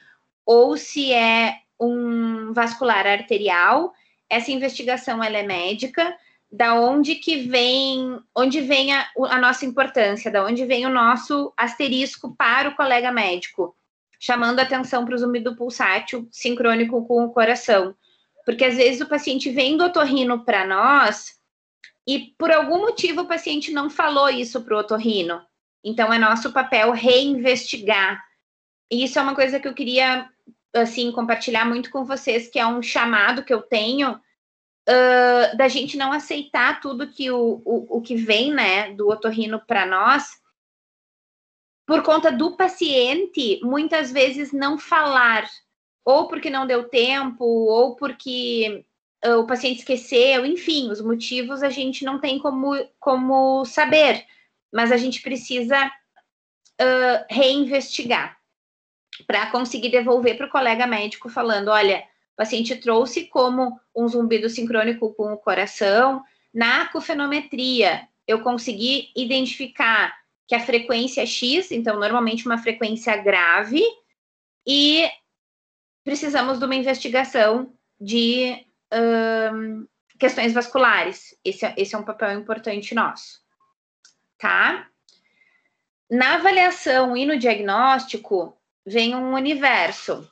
ou se é um vascular arterial. Essa investigação ela é médica. Da onde vem a nossa importância, da onde vem o nosso asterisco para o colega médico, chamando atenção para o zumbido pulsátil sincrônico com o coração. Porque às vezes o paciente vem do otorrino para nós e por algum motivo o paciente não falou isso para o otorrino. Então é nosso papel reinvestigar. E isso é uma coisa que eu queria, assim, compartilhar muito com vocês, que é um chamado que eu tenho, da gente não aceitar tudo que o que vem, né, do otorrino para nós, por conta do paciente, muitas vezes não falar, ou porque não deu tempo, ou porque o paciente esqueceu, enfim, os motivos a gente não tem como saber, mas a gente precisa reinvestigar para conseguir devolver para o colega médico falando, olha, o paciente trouxe como um zumbido sincrônico com o coração. Na acufenometria, eu consegui identificar que a frequência é X, então normalmente uma frequência grave, e precisamos de uma investigação de questões vasculares. Esse é um papel importante nosso, tá? Na avaliação e no diagnóstico vem um universo,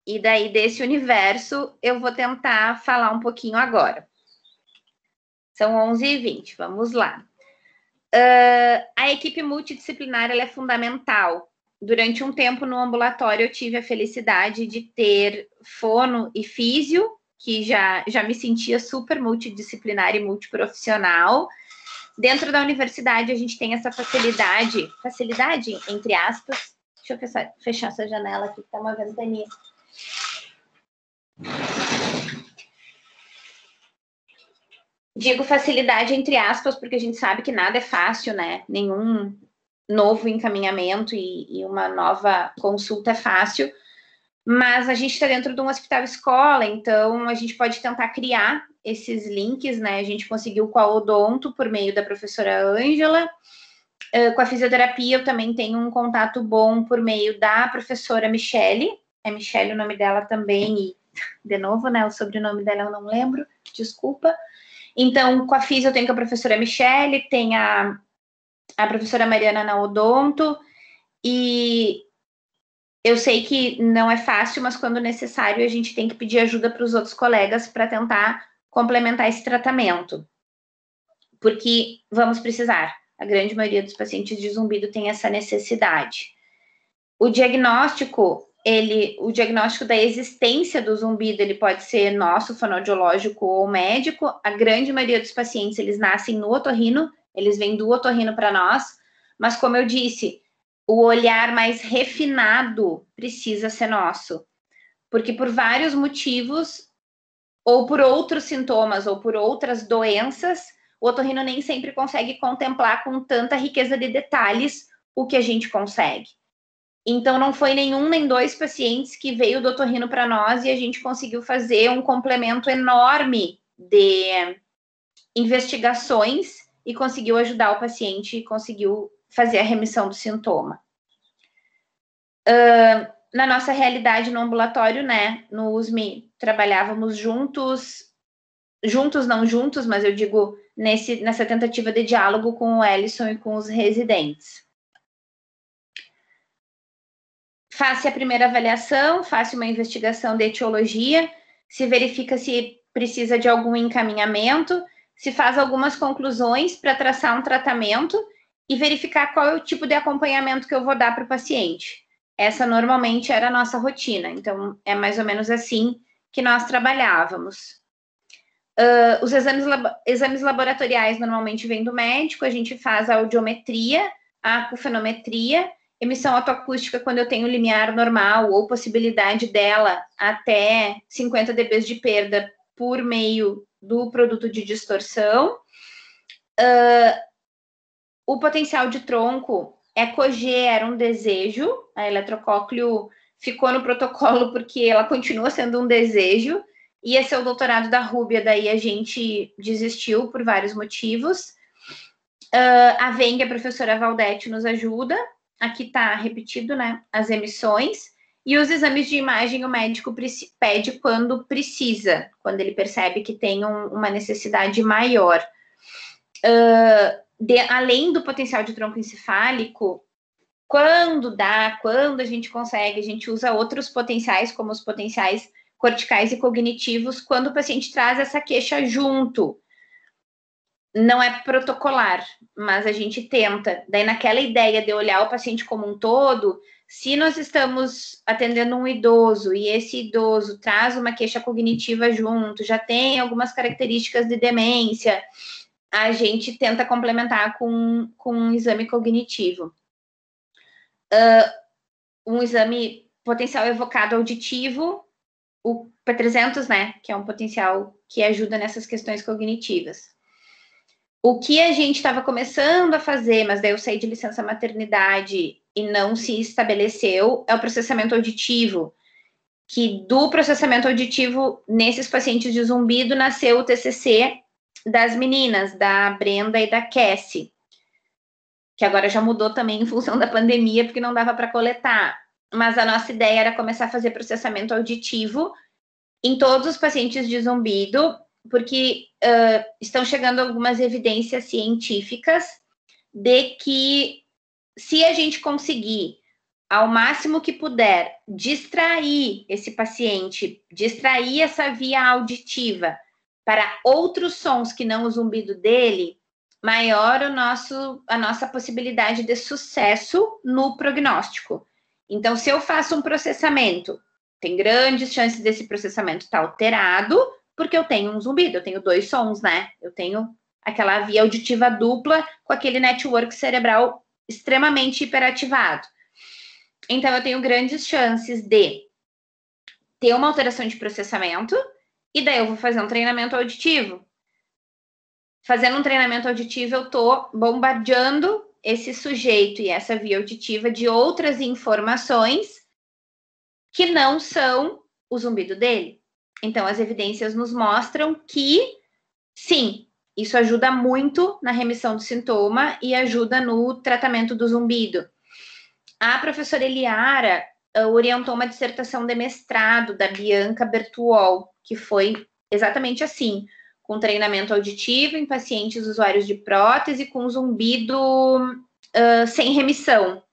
e daí desse universo eu vou tentar falar um pouquinho agora. São 11h20, vamos lá. A equipe multidisciplinar ela é fundamental. Durante um tempo no ambulatório eu tive a felicidade de ter fono e físio, que já me sentia super multidisciplinar e multiprofissional. Dentro da universidade a gente tem essa facilidade entre aspas. Deixa eu fechar essa janela aqui que tá uma ventania. Digo facilidade entre aspas, porque a gente sabe que nada é fácil, né? Nenhum novo encaminhamento e uma nova consulta é fácil, mas a gente está dentro de um hospital escola, então a gente pode tentar criar esses links, né? A gente conseguiu com a odonto por meio da professora Ângela, com a fisioterapia eu também tenho um contato bom por meio da professora Michele, é Michele o nome dela também, e de novo, né, o sobrenome dela eu não lembro, desculpa. Então, com a físio eu tenho com a professora Michele, tem a professora Mariana na odonto, e eu sei que não é fácil, mas quando necessário a gente tem que pedir ajuda para os outros colegas para tentar complementar esse tratamento, porque vamos precisar. A grande maioria dos pacientes de zumbido tem essa necessidade. O diagnóstico da existência do zumbido, ele pode ser nosso, fonoaudiológico ou médico. A grande maioria dos pacientes, eles nascem no otorrino, eles vêm do otorrino para nós, mas como eu disse, o olhar mais refinado precisa ser nosso, porque por vários motivos, ou por outros sintomas, ou por outras doenças, o otorrino nem sempre consegue contemplar com tanta riqueza de detalhes o que a gente consegue. Então, não foi nenhum nem dois pacientes que veio do otorrino para nós e a gente conseguiu fazer um complemento enorme de investigações e conseguiu ajudar o paciente e conseguiu fazer a remissão do sintoma. Na nossa realidade no ambulatório, né, no USME, trabalhávamos juntos não juntos, mas eu digo nessa tentativa de diálogo com o Ellison e com os residentes. Faça a primeira avaliação, faça uma investigação de etiologia, se verifica se precisa de algum encaminhamento, se faz algumas conclusões para traçar um tratamento e verificar qual é o tipo de acompanhamento que eu vou dar para o paciente. Essa normalmente era a nossa rotina, então é mais ou menos assim que nós trabalhávamos. Os exames laboratoriais normalmente vêm do médico, a gente faz a audiometria, a acufenometria, emissão autoacústica quando eu tenho limiar normal ou possibilidade dela até 50 dB de perda por meio do produto de distorção. O potencial de tronco, EcoG era um desejo, a eletrocócleo ficou no protocolo porque ela continua sendo um desejo, ia ser o doutorado da Rúbia, daí a gente desistiu por vários motivos. A Veng, a professora Valdete, nos ajuda. Aqui está repetido, né, as emissões. E os exames de imagem o médico pede quando precisa, quando ele percebe que tem uma necessidade maior. Além do potencial de tronco encefálico, quando a gente consegue, a gente usa outros potenciais, como os potenciais corticais e cognitivos, quando o paciente traz essa queixa junto. Não é protocolar, mas a gente tenta. Daí, naquela ideia de olhar o paciente como um todo, se nós estamos atendendo um idoso e esse idoso traz uma queixa cognitiva junto, já tem algumas características de demência, a gente tenta complementar com um exame cognitivo. Um exame potencial evocado auditivo, o P300, né, que é um potencial que ajuda nessas questões cognitivas. O que a gente estava começando a fazer, mas daí eu saí de licença maternidade e não se estabeleceu, é o processamento auditivo, que do processamento auditivo, nesses pacientes de zumbido, nasceu o TCC das meninas, da Brenda e da Cassie, que agora já mudou também em função da pandemia, porque não dava para coletar. Mas a nossa ideia era começar a fazer processamento auditivo em todos os pacientes de zumbido, porque estão chegando algumas evidências científicas de que se a gente conseguir, ao máximo que puder, distrair esse paciente, distrair essa via auditiva para outros sons que não o zumbido dele, maior a nossa possibilidade de sucesso no prognóstico. Então, se eu faço um processamento, tem grandes chances desse processamento estar alterado, porque eu tenho um zumbido, eu tenho 2 sons, né? Eu tenho aquela via auditiva dupla com aquele network cerebral extremamente hiperativado. Então, eu tenho grandes chances de ter uma alteração de processamento, e daí eu vou fazer um treinamento auditivo. Fazendo um treinamento auditivo, eu estou bombardeando esse sujeito e essa via auditiva de outras informações que não são o zumbido dele. Então, as evidências nos mostram que, sim, isso ajuda muito na remissão do sintoma e ajuda no tratamento do zumbido. A professora Eliara orientou uma dissertação de mestrado da Bianca Bertuol, que foi exatamente assim, com treinamento auditivo em pacientes usuários de prótese com zumbido sem remissão.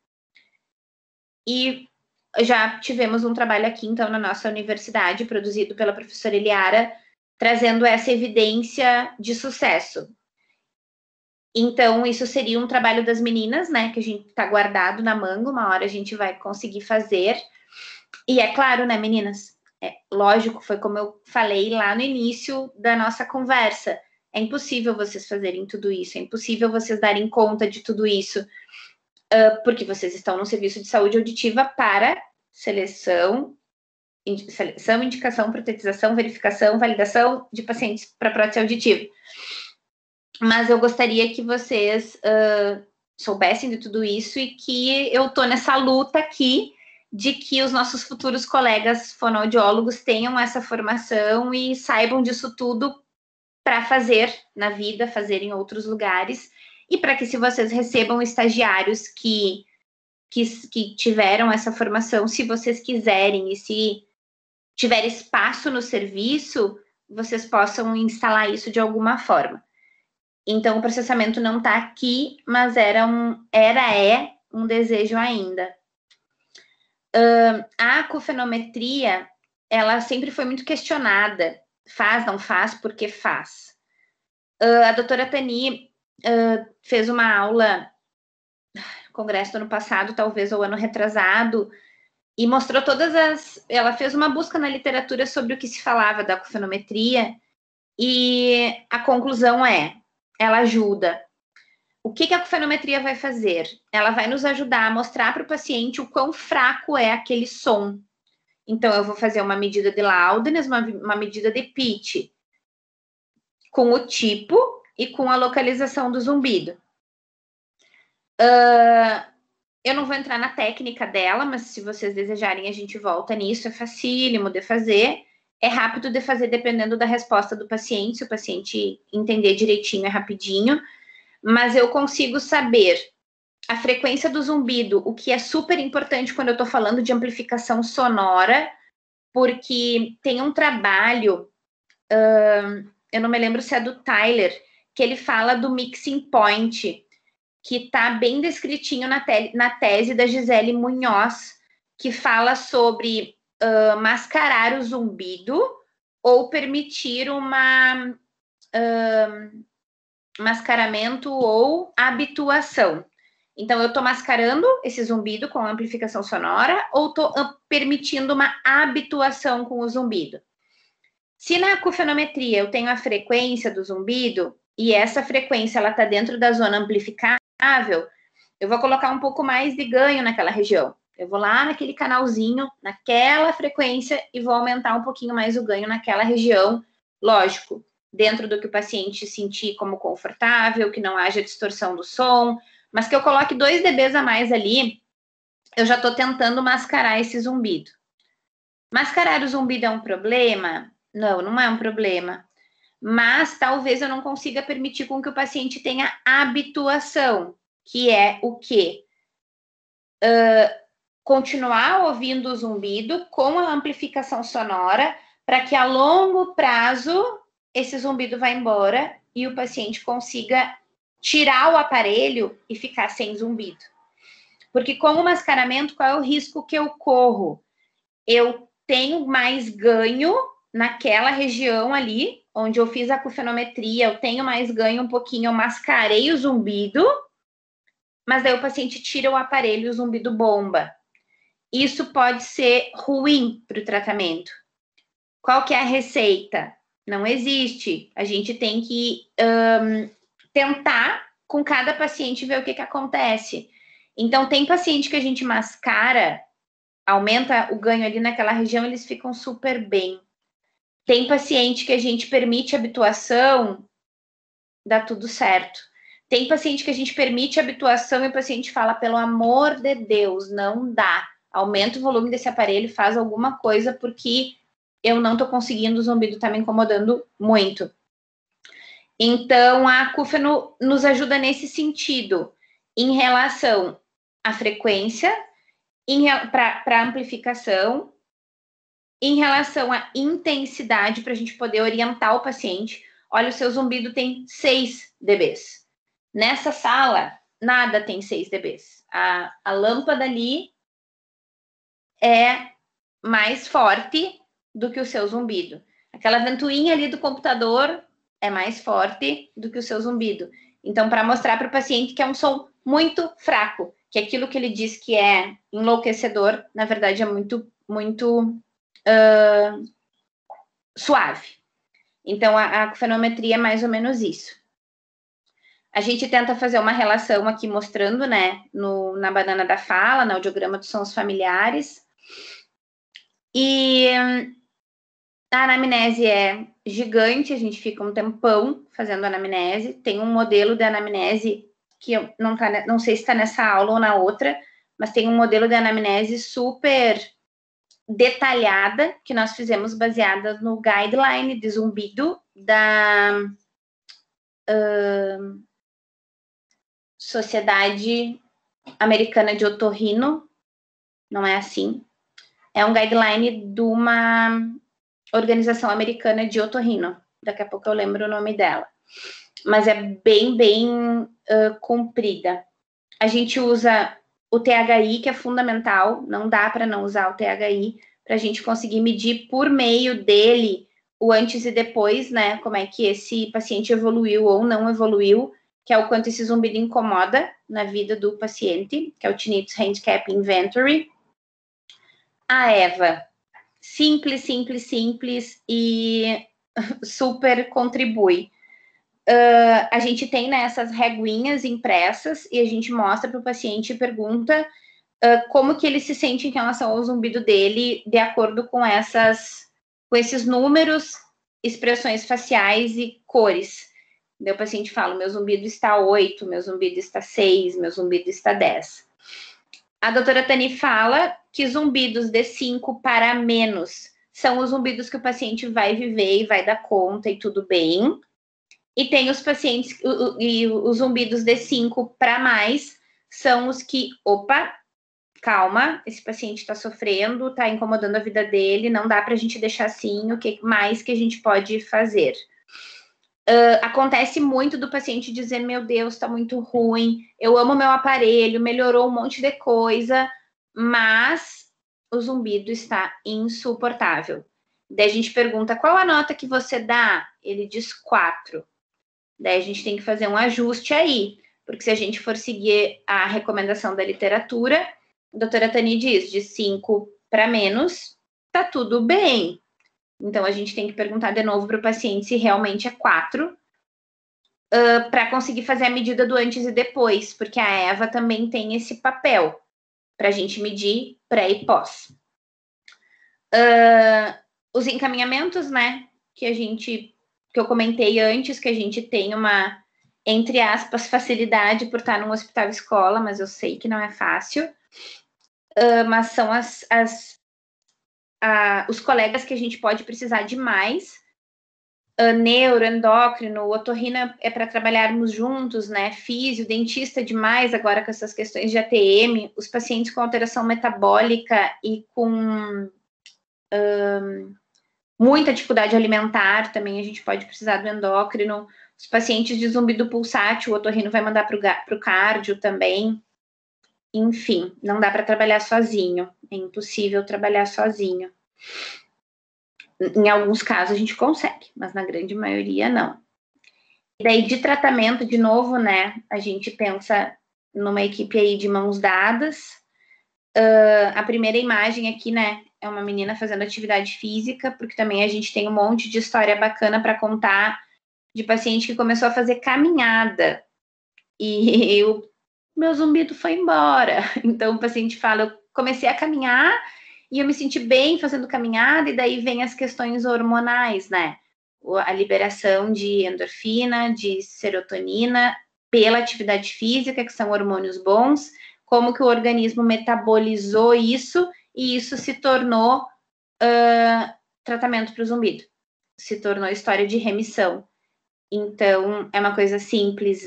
E já tivemos um trabalho aqui, então, na nossa universidade, produzido pela professora Eliara, trazendo essa evidência de sucesso. Então, isso seria um trabalho das meninas, né, que a gente está guardado na manga, uma hora a gente vai conseguir fazer. E é claro, né, meninas, lógico, foi como eu falei lá no início da nossa conversa, é impossível vocês fazerem tudo isso, é impossível vocês darem conta de tudo isso, porque vocês estão no serviço de saúde auditiva para seleção, indicação, protetização, verificação, validação de pacientes para prótese auditiva. Mas eu gostaria que vocês soubessem de tudo isso e que eu tô nessa luta aqui de que os nossos futuros colegas fonoaudiólogos tenham essa formação e saibam disso tudo para fazer na vida, fazer em outros lugares, e para que, se vocês recebam estagiários que tiveram essa formação, se vocês quiserem e se tiver espaço no serviço, vocês possam instalar isso de alguma forma. Então, o processamento não está aqui, mas é um desejo ainda. A acufenometria, ela sempre foi muito questionada. Faz, não faz, por que faz? A doutora Tani fez uma aula, congresso do ano passado, talvez, ou ano retrasado, e mostrou ela fez uma busca na literatura sobre o que se falava da acufenometria, e a conclusão ela ajuda. O que a acufenometria vai fazer? Ela vai nos ajudar a mostrar para o paciente o quão fraco é aquele som. Então, eu vou fazer uma medida de loudness, uma medida de pitch, com o tipo e com a localização do zumbido. Eu não vou entrar na técnica dela, mas se vocês desejarem, a gente volta nisso. É facílimo de fazer. É rápido de fazer, dependendo da resposta do paciente. Se o paciente entender direitinho, é rapidinho. Mas eu consigo saber a frequência do zumbido, o que é super importante quando eu estou falando de amplificação sonora, porque tem um trabalho, eu não me lembro se é do Tyler, que ele fala do mixing point, que está bem descritinho na tese da Gisele Munhoz, que fala sobre mascarar o zumbido ou permitir mascaramento ou habituação. Então, eu estou mascarando esse zumbido com amplificação sonora ou estou permitindo uma habituação com o zumbido? Se na acufenometria eu tenho a frequência do zumbido e essa frequência ela está dentro da zona amplificável, eu vou colocar um pouco mais de ganho naquela região. Eu vou lá naquele canalzinho, naquela frequência e vou aumentar um pouquinho mais o ganho naquela região, lógico, dentro do que o paciente sentir como confortável, que não haja distorção do som, mas que eu coloque 2 dB a mais ali, eu já estou tentando mascarar esse zumbido. Mascarar o zumbido é um problema? Não, não é um problema. Mas talvez eu não consiga permitir com que o paciente tenha habituação, que é o quê? Continuar ouvindo o zumbido com a amplificação sonora para que a longo prazo esse zumbido vá embora e o paciente consiga tirar o aparelho e ficar sem zumbido. Porque com o mascaramento, qual é o risco que eu corro? Eu tenho mais ganho naquela região ali, onde eu fiz a acufenometria, eu tenho mais ganho um pouquinho, eu mascarei o zumbido, mas daí o paciente tira o aparelho e o zumbido bomba. Isso pode ser ruim para o tratamento. Qual que é a receita? Não existe. A gente tem que tentar com cada paciente ver o que acontece. Então, tem paciente que a gente mascara, aumenta o ganho ali naquela região, eles ficam super bem. Tem paciente que a gente permite habituação, dá tudo certo. Tem paciente que a gente permite habituação e o paciente fala, pelo amor de Deus, não dá. Aumenta o volume desse aparelho, faz alguma coisa, porque eu não tô conseguindo, o zumbido tá me incomodando muito. Então, a acúfeno nos ajuda nesse sentido, em relação à frequência, para amplificação, em relação à intensidade, para a gente poder orientar o paciente. Olha, o seu zumbido tem 6 dBs. Nessa sala, nada tem 6 dBs. A lâmpada ali é mais forte do que o seu zumbido. Aquela ventoinha ali do computador é mais forte do que o seu zumbido. Então, para mostrar para o paciente que é um som muito fraco, que aquilo que ele diz que é enlouquecedor, na verdade é muito suave. Então, a acufenometria é mais ou menos isso. A gente tenta fazer uma relação aqui mostrando, né, na banana da fala, no audiograma dos sons familiares. E a anamnese é gigante, a gente fica um tempão fazendo anamnese. Tem um modelo de anamnese que eu não sei se está nessa aula ou na outra, mas tem um modelo de anamnese super detalhada que nós fizemos baseada no guideline de zumbido da Sociedade Americana de Otorrino, não é assim? É um guideline de uma organização americana de otorrino. Daqui a pouco eu lembro o nome dela. Mas é bem comprida. A gente usa o THI, que é fundamental. Não dá para não usar o THI, para a gente conseguir medir por meio dele o antes e depois, né? Como é que esse paciente evoluiu ou não evoluiu, que é o quanto esse zumbido incomoda na vida do paciente, que é o Tinnitus Handicap Inventory. A EVA, simples e super contribui. A gente tem, né, essas reguinhas impressas e a gente mostra para o paciente e pergunta como que ele se sente em relação ao zumbido dele, de acordo com esses números, expressões faciais e cores. Daí o paciente fala, meu zumbido está 8, meu zumbido está 6, meu zumbido está 10. A doutora Tani fala que zumbidos de 5 para menos são os zumbidos que o paciente vai viver e vai dar conta e tudo bem. E tem os pacientes, e os zumbidos de 5 para mais são os que, opa, calma, esse paciente está sofrendo, está incomodando a vida dele, não dá para a gente deixar assim, o que mais que a gente pode fazer? Acontece muito do paciente dizer, meu Deus, está muito ruim, eu amo meu aparelho, melhorou um monte de coisa, mas o zumbido está insuportável. Daí a gente pergunta, qual a nota que você dá? Ele diz 4. Daí a gente tem que fazer um ajuste aí, porque se a gente for seguir a recomendação da literatura, a doutora Tani diz, de 5 para menos, tá tudo bem. Então, a gente tem que perguntar de novo para o paciente se realmente é 4, para conseguir fazer a medida do antes e depois, porque a EVA também tem esse papel, para a gente medir pré e pós. Os encaminhamentos, né, que eu comentei antes, que a gente tem uma, entre aspas, facilidade por estar num hospital escola, mas eu sei que não é fácil, mas são os colegas que a gente pode precisar de mais, neuro, endócrino, otorrino é para trabalharmos juntos, né? Físio, dentista demais agora com essas questões de ATM, os pacientes com alteração metabólica e com muita dificuldade alimentar, também a gente pode precisar do endócrino. Os pacientes de zumbido pulsátil, o otorrino vai mandar para o cardio também. Enfim, não dá para trabalhar sozinho, é impossível trabalhar sozinho. Em alguns casos a gente consegue, mas na grande maioria não. E daí de tratamento, de novo, né, a gente pensa numa equipe aí de mãos dadas. A primeira imagem aqui, né, é uma menina fazendo atividade física, porque também a gente tem um monte de história bacana para contar de paciente que começou a fazer caminhada e o meu zumbido foi embora. Então o paciente fala, eu comecei a caminhar e eu me senti bem fazendo caminhada, e daí vem as questões hormonais, né? A liberação de endorfina, de serotonina pela atividade física, que são hormônios bons, como que o organismo metabolizou isso, e isso se tornou tratamento para o zumbido. Se tornou história de remissão. Então, é uma coisa simples,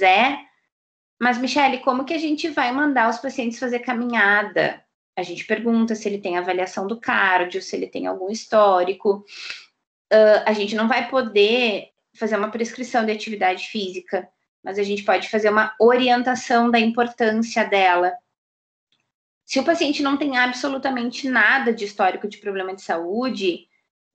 mas, Michele, como que a gente vai mandar os pacientes fazer caminhada? A gente pergunta se ele tem avaliação do cardio, se ele tem algum histórico. A gente não vai poder fazer uma prescrição de atividade física, mas a gente pode fazer uma orientação da importância dela. Se o paciente não tem absolutamente nada de histórico de problema de saúde,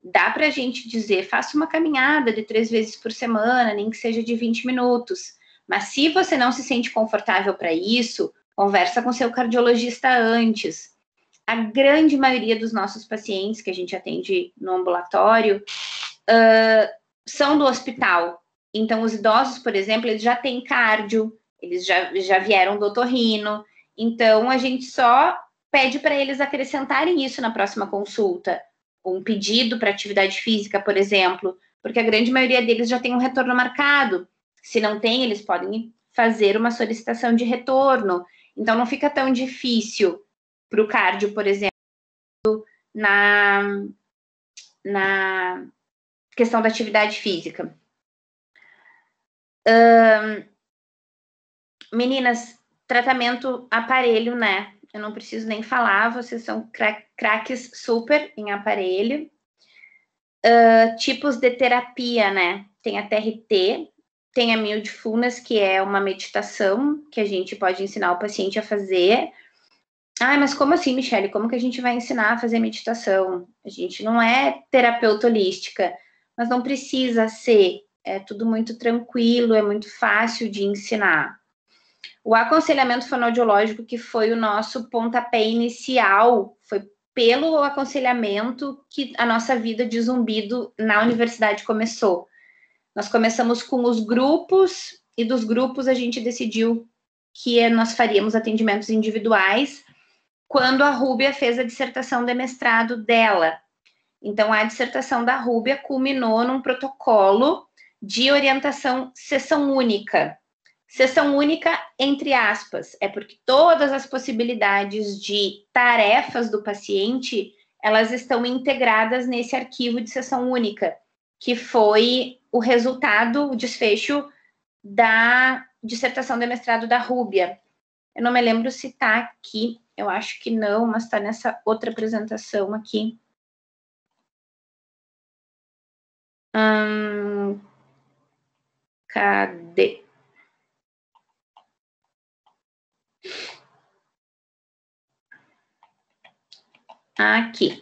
dá para a gente dizer, faça uma caminhada de 3 vezes por semana, nem que seja de 20 minutos. Mas se você não se sente confortável para isso, conversa com seu cardiologista antes. A grande maioria dos nossos pacientes que a gente atende no ambulatório são do hospital. Então, os idosos, por exemplo, eles já têm cardio, eles já vieram do otorrino. Então, a gente só pede para eles acrescentarem isso na próxima consulta. Um pedido para atividade física, por exemplo, porque a grande maioria deles já tem um retorno marcado. Se não tem, eles podem fazer uma solicitação de retorno. Então, não fica tão difícil para o cardio, por exemplo, na questão da atividade física. Meninas, tratamento aparelho, né? Eu não preciso nem falar, vocês são craques super em aparelho. Tipos de terapia, né? Tem a TRT, tem a Mindfulness, que é uma meditação que a gente pode ensinar o paciente a fazer. Mas como assim, Michele? Como que a gente vai ensinar a fazer meditação? A gente não é terapeuta holística, mas não precisa ser. É tudo muito tranquilo, é muito fácil de ensinar. O aconselhamento fonoaudiológico, que foi o nosso pontapé inicial, foi pelo aconselhamento que a nossa vida de zumbido na universidade começou. Nós começamos com os grupos, e dos grupos a gente decidiu que nós faríamos atendimentos individuais quando a Rúbia fez a dissertação de mestrado dela. Então, a dissertação da Rúbia culminou num protocolo de orientação sessão única. Sessão única, entre aspas, é porque todas as possibilidades de tarefas do paciente, elas estão integradas nesse arquivo de sessão única, que foi o resultado, o desfecho da dissertação de mestrado da Rúbia. Eu não me lembro se está aqui, eu acho que não, mas está nessa outra apresentação aqui. Cadê? Aqui.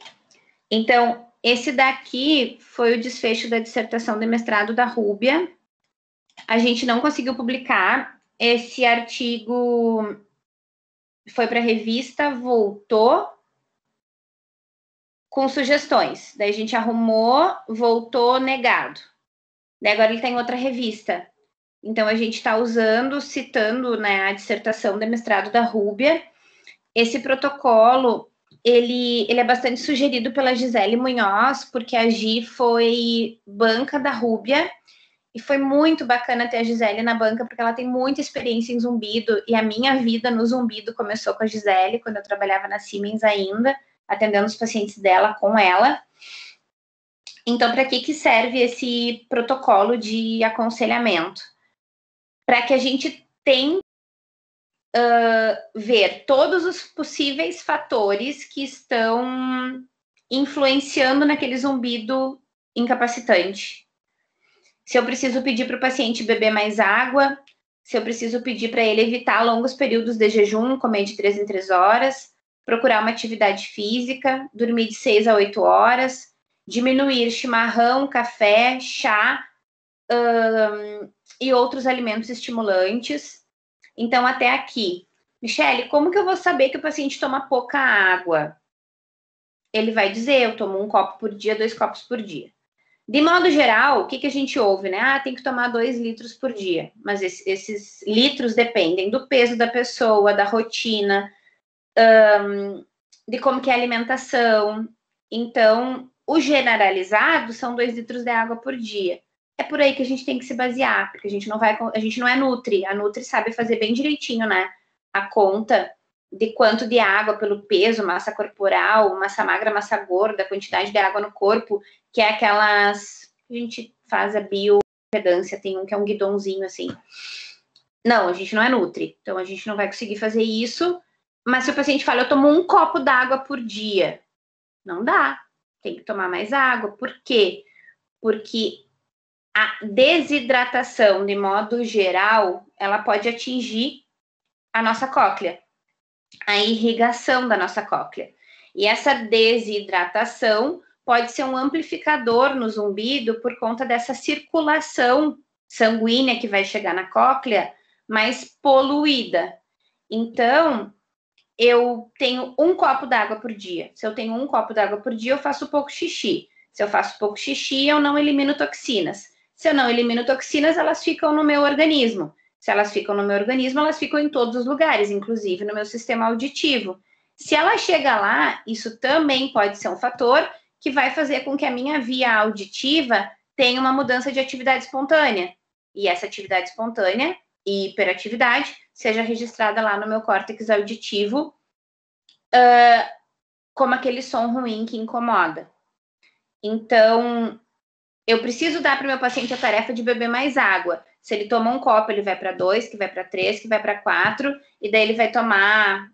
Então, esse daqui foi o desfecho da dissertação de mestrado da Rúbia. A gente não conseguiu publicar. Esse artigo foi para a revista, voltou com sugestões. Daí a gente arrumou, voltou, negado. Daí agora ele está em outra revista. Então, a gente está usando, citando, né, a dissertação de mestrado da Rúbia. Esse protocolo, ele é bastante sugerido pela Gisele Munhoz, porque a Gi foi banca da Rúbia, e foi muito bacana ter a Gisele na banca, porque ela tem muita experiência em zumbido, e a minha vida no zumbido começou com a Gisele, quando eu trabalhava na Siemens ainda, atendendo os pacientes dela com ela. Então, para que serve esse protocolo de aconselhamento? Para que a gente tente ver todos os possíveis fatores que estão influenciando naquele zumbido incapacitante. Se eu preciso pedir para o paciente beber mais água, se eu preciso pedir para ele evitar longos períodos de jejum, comer de 3 em 3 horas, procurar uma atividade física, dormir de 6 a 8 horas, diminuir chimarrão, café, chá e outros alimentos estimulantes. Então, até aqui. Michele, como que eu vou saber que o paciente toma pouca água? Ele vai dizer, eu tomo 1 copo por dia, 2 copos por dia. De modo geral, o que a gente ouve, né? Ah, tem que tomar 2 litros por dia. Mas esses litros dependem do peso da pessoa, da rotina, de como que é a alimentação. Então, o generalizado são 2 litros de água por dia. É por aí que a gente tem que se basear, porque a gente não é Nutri. A Nutri sabe fazer bem direitinho, né? A conta de quanto de água pelo peso, massa corporal, massa magra, massa gorda, quantidade de água no corpo, que é aquelas... A gente faz a bioimpedância, tem um que é um guidãozinho assim. Não, a gente não é Nutri, então a gente não vai conseguir fazer isso. Mas se o paciente fala, eu tomo 1 copo d'água por dia, não dá. Tem que tomar mais água. Por quê? Porque a desidratação, de modo geral, ela pode atingir a nossa cóclea, a irrigação da nossa cóclea. E essa desidratação pode ser um amplificador no zumbido por conta dessa circulação sanguínea que vai chegar na cóclea mais poluída. Então, eu tenho 1 copo d'água por dia. Se eu tenho 1 copo d'água por dia, eu faço pouco xixi. Se eu faço pouco xixi, eu não elimino toxinas. Se eu não elimino toxinas, elas ficam no meu organismo. Se elas ficam no meu organismo, elas ficam em todos os lugares, inclusive no meu sistema auditivo. Se ela chega lá, isso também pode ser um fator que vai fazer com que a minha via auditiva tenha uma mudança de atividade espontânea. E essa atividade espontânea e hiperatividade seja registrada lá no meu córtex auditivo como aquele som ruim que incomoda. Então, eu preciso dar para o meu paciente a tarefa de beber mais água. Se ele toma 1 copo, ele vai para 2, que vai para 3, que vai para 4, e daí ele vai tomar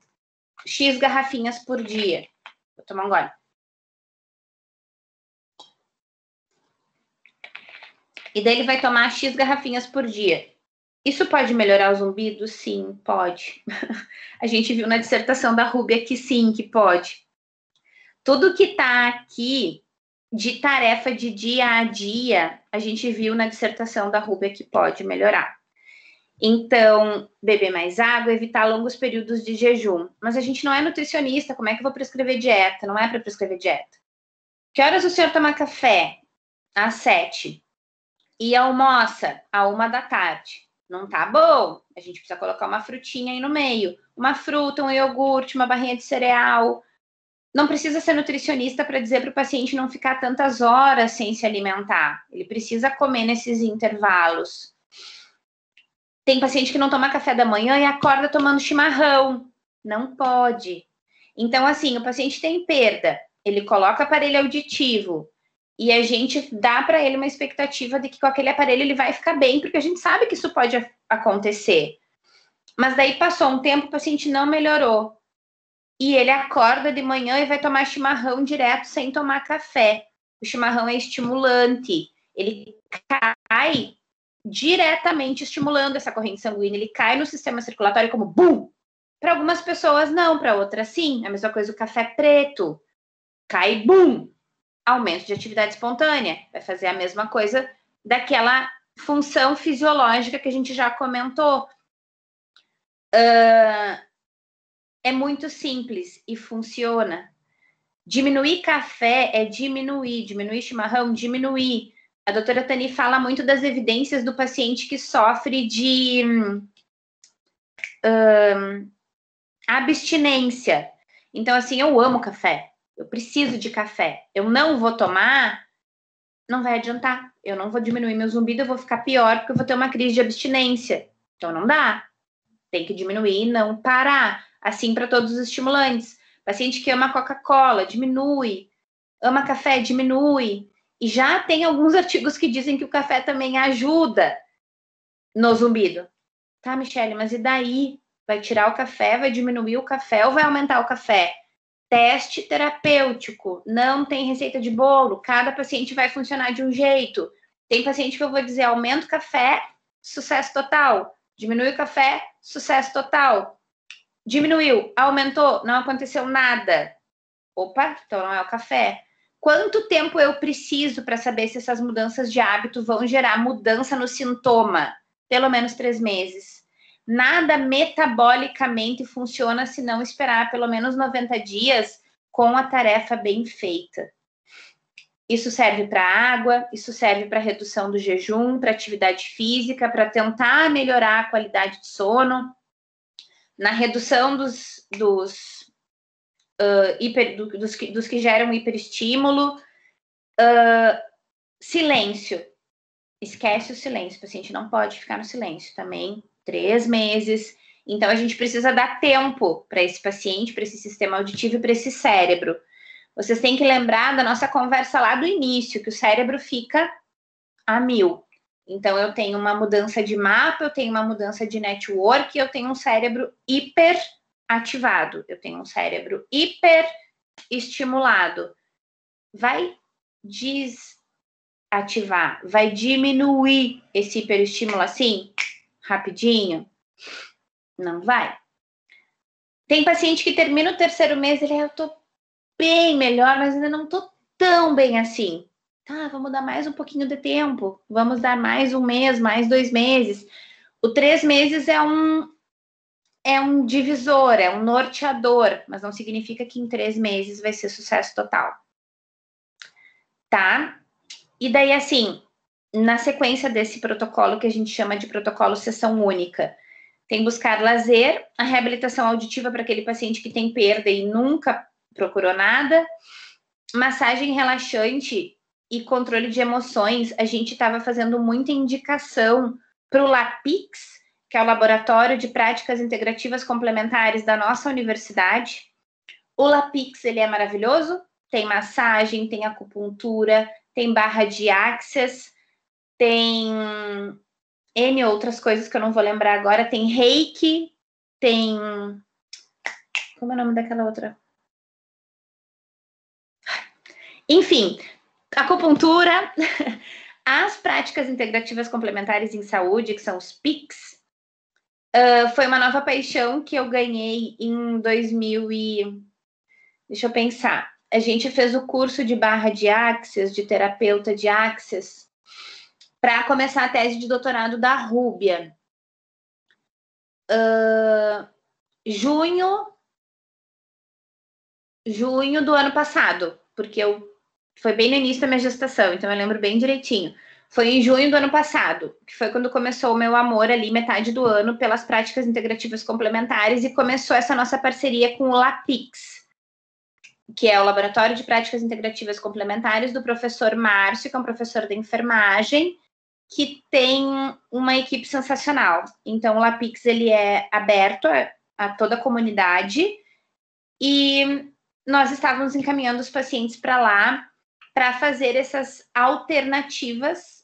X garrafinhas por dia. Vou tomar um gole. E daí ele vai tomar X garrafinhas por dia. Isso pode melhorar o zumbido? Sim, pode. A gente viu na dissertação da Rúbia que sim, que pode. Tudo que está aqui de tarefa de dia a dia, a gente viu na dissertação da Rúbia que pode melhorar. Então, beber mais água, evitar longos períodos de jejum. Mas a gente não é nutricionista, como é que eu vou prescrever dieta? Não é para prescrever dieta. Que horas o senhor toma café? Às 7. E almoça? À 1 da tarde. Não tá bom. A gente precisa colocar uma frutinha aí no meio. Uma fruta, um iogurte, uma barrinha de cereal. Não precisa ser nutricionista para dizer para o paciente não ficar tantas horas sem se alimentar. Ele precisa comer nesses intervalos. Tem paciente que não toma café da manhã e acorda tomando chimarrão. Não pode. Então, assim, o paciente tem perda. Ele coloca aparelho auditivo e a gente dá para ele uma expectativa de que com aquele aparelho ele vai ficar bem, porque a gente sabe que isso pode acontecer. Mas daí passou um tempo, o paciente não melhorou. E ele acorda de manhã e vai tomar chimarrão direto sem tomar café. O chimarrão é estimulante. Ele cai diretamente estimulando essa corrente sanguínea. Ele cai no sistema circulatório como BUM! Para algumas pessoas não, para outras sim. A mesma coisa o café preto. Cai BUM! Aumento de atividade espontânea. Vai fazer a mesma coisa daquela função fisiológica que a gente já comentou. É muito simples e funciona. Diminuir café é diminuir chimarrão, diminuir. A doutora Tani fala muito das evidências do paciente que sofre de abstinência. Então, assim, eu amo café, eu preciso de café, eu não vou tomar, não vai adiantar. Eu não vou diminuir meu zumbido, eu vou ficar pior porque eu vou ter uma crise de abstinência. Então, não dá. Tem que diminuir e não parar. Assim para todos os estimulantes. Paciente que ama Coca-Cola, diminui. Ama café, diminui. E já tem alguns artigos que dizem que o café também ajuda no zumbido. Tá, Michele, mas e daí? Vai tirar o café, vai diminuir o café ou vai aumentar o café? Teste terapêutico, não tem receita de bolo, cada paciente vai funcionar de um jeito. Tem paciente que eu vou dizer, aumenta o café, sucesso total. Diminui o café, sucesso total. Diminuiu, aumentou, não aconteceu nada. Opa, então não é o café. Quanto tempo eu preciso para saber se essas mudanças de hábito vão gerar mudança no sintoma? Pelo menos 3 meses. Nada metabolicamente funciona se não esperar pelo menos 90 dias com a tarefa bem feita. Isso serve para água, isso serve para redução do jejum, para atividade física, para tentar melhorar a qualidade de sono, na redução dos que geram hiperestímulo. Silêncio. Esquece o silêncio. O paciente não pode ficar no silêncio também. 3 meses. Então, a gente precisa dar tempo para esse paciente, para esse sistema auditivo e para esse cérebro. Vocês têm que lembrar da nossa conversa lá do início, que o cérebro fica a 1000. Então, eu tenho uma mudança de mapa, eu tenho uma mudança de network, eu tenho um cérebro hiperativado, eu tenho um cérebro hiperestimulado. Vai desativar, vai diminuir esse hiperestímulo assim, rapidinho? Não vai. Tem paciente que termina o 3º mês, eu tô bem melhor, mas ainda não tô tão bem assim. Tá, vamos dar mais um pouquinho de tempo, vamos dar mais 1 mês, mais 2 meses. O 3 meses é um divisor, é um norteador, mas não significa que em 3 meses vai ser sucesso total. Tá? E daí, assim, na sequência desse protocolo que a gente chama de protocolo sessão única, tem buscar lazer, a reabilitação auditiva para aquele paciente que tem perda e nunca procurou nada, massagem relaxante e controle de emoções. A gente estava fazendo muita indicação para o LAPIX, que é o Laboratório de Práticas Integrativas Complementares da nossa universidade. O LAPIX, ele é maravilhoso, tem massagem, tem acupuntura, tem barra de axis, tem N outras coisas que eu não vou lembrar agora, tem reiki, tem... Como é o nome daquela outra? Enfim, acupuntura, as práticas integrativas complementares em saúde, que são os PICs, foi uma nova paixão que eu ganhei em 2000 e... Deixa eu pensar. A gente fez o curso de barra de axis, de terapeuta de axis, para começar a tese de doutorado da Rúbia. Junho do ano passado, porque foi bem no início da minha gestação, então eu lembro bem direitinho. Foi em junho do ano passado, que foi quando começou o meu amor ali, metade do ano, pelas práticas integrativas complementares, e começou essa nossa parceria com o LAPIX, que é o Laboratório de Práticas Integrativas Complementares do professor Márcio, que é um professor de enfermagem, que tem uma equipe sensacional. Então, o LAPIX, ele é aberto a toda a comunidade, e nós estávamos encaminhando os pacientes para lá para fazer essas alternativas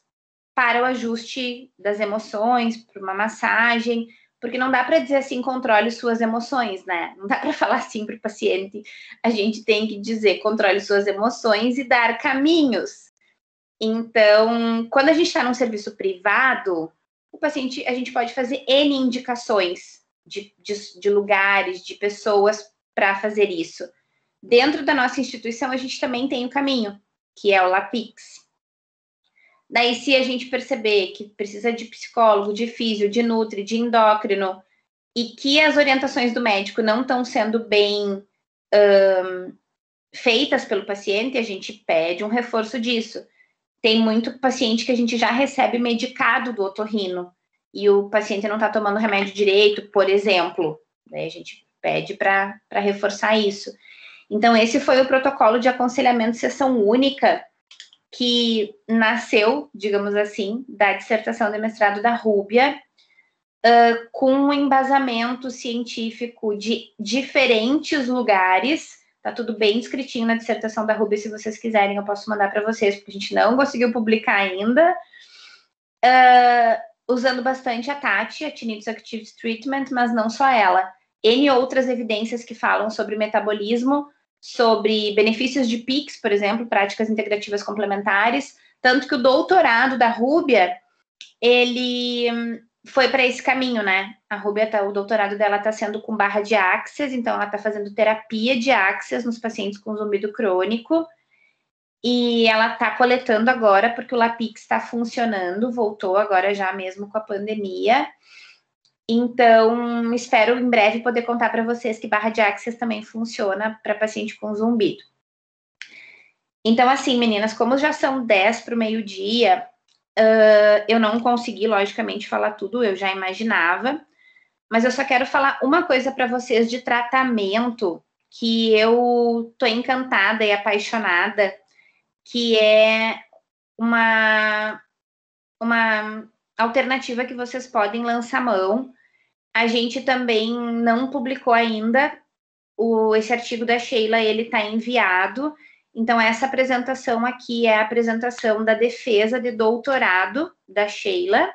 para o ajuste das emoções, para uma massagem, porque não dá para dizer assim, controle suas emoções, né? Não dá para falar assim para o paciente. A gente tem que dizer, controle suas emoções e dar caminhos. Então, quando a gente está num serviço privado, a gente pode fazer N indicações de lugares, de pessoas para fazer isso. Dentro da nossa instituição, a gente também tem o caminho, que é o LAPIX. Daí, se a gente perceber que precisa de psicólogo, de físio, de nutri, de endócrino, e que as orientações do médico não estão sendo bem feitas pelo paciente, a gente pede um reforço disso. Tem muito paciente que a gente já recebe medicado do otorrino, e o paciente não está tomando remédio direito, por exemplo. Daí a gente pede para reforçar isso. Então, esse foi o protocolo de aconselhamento sessão única, que nasceu, digamos assim, da dissertação de mestrado da Rúbia, com um embasamento científico de diferentes lugares. Tá tudo bem escritinho na dissertação da Rúbia, se vocês quiserem eu posso mandar para vocês, porque a gente não conseguiu publicar ainda. Usando bastante a Tati, a Tinnitus Active Treatment, mas não só ela. N outras evidências que falam sobre metabolismo, sobre benefícios de PICS, por exemplo, práticas integrativas complementares, tanto que o doutorado da Rúbia, ele foi para esse caminho, né? A Rúbia, o doutorado dela está sendo com barra de áxias, então ela está fazendo terapia de áxias nos pacientes com zumbido crônico, e ela está coletando agora, porque o LAPIX está funcionando, voltou agora já mesmo com a pandemia. Então, espero em breve poder contar para vocês que barra de áxias também funciona para paciente com zumbido. Então, assim, meninas, como já são 10 para o meio-dia, eu não consegui, logicamente, falar tudo, eu já imaginava, mas eu só quero falar uma coisa para vocês de tratamento que eu tô encantada e apaixonada, que é uma alternativa que vocês podem lançar mão. A gente também não publicou ainda esse artigo da Sheila, ele está enviado. Então, essa apresentação aqui é a apresentação da defesa de doutorado da Sheila.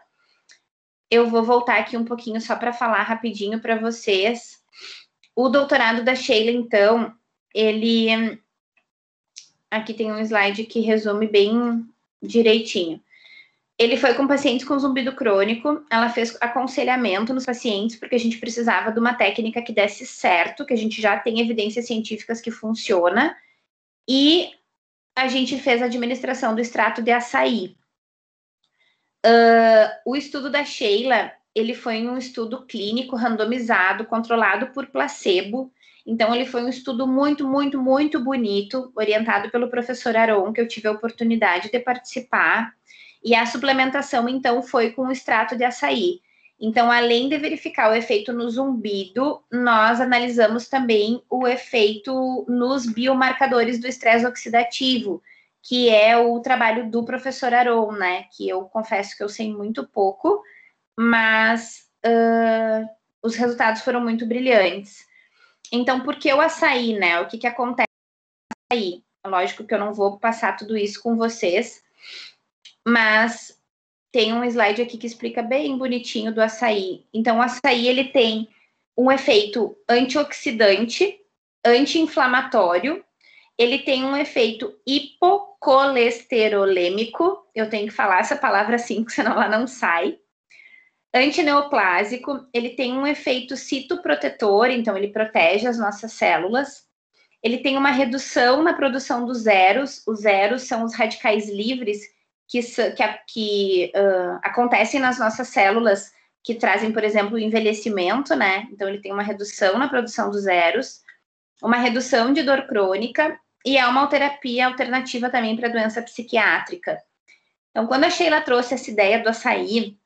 Eu vou voltar aqui um pouquinho só para falar rapidinho para vocês. O doutorado da Sheila, então, ele... Aqui tem um slide que resume bem direitinho. Ele foi com pacientes com zumbido crônico, ela fez aconselhamento nos pacientes, porque a gente precisava de uma técnica que desse certo, que a gente já tem evidências científicas que funciona, e a gente fez a administração do extrato de açaí. O estudo da Sheila, ele foi um estudo clínico randomizado, controlado por placebo. Então, ele foi um estudo muito, muito, muito bonito, orientado pelo professor Aron, que eu tive a oportunidade de participar. E a suplementação, então, foi com o extrato de açaí. Então, além de verificar o efeito no zumbido, nós analisamos também o efeito nos biomarcadores do estresse oxidativo, que é o trabalho do professor Aron, né? Que eu confesso que eu sei muito pouco, mas os resultados foram muito brilhantes. Então, por que o açaí, né? O que acontece com o açaí? Lógico que eu não vou passar tudo isso com vocês, mas tem um slide aqui que explica bem bonitinho do açaí. Então, o açaí, ele tem um efeito antioxidante, anti-inflamatório, ele tem um efeito hipocolesterolêmico, eu tenho que falar essa palavra assim, porque senão ela não sai, antineoplásico, ele tem um efeito citoprotetor, então ele protege as nossas células, ele tem uma redução na produção dos zeros, os zeros são os radicais livres que acontecem nas nossas células, que trazem, por exemplo, o envelhecimento, né? Então, ele tem uma redução na produção dos zeros, uma redução de dor crônica, e é uma terapia alternativa também para doença psiquiátrica. Então, quando a Sheila trouxe essa ideia do açaí,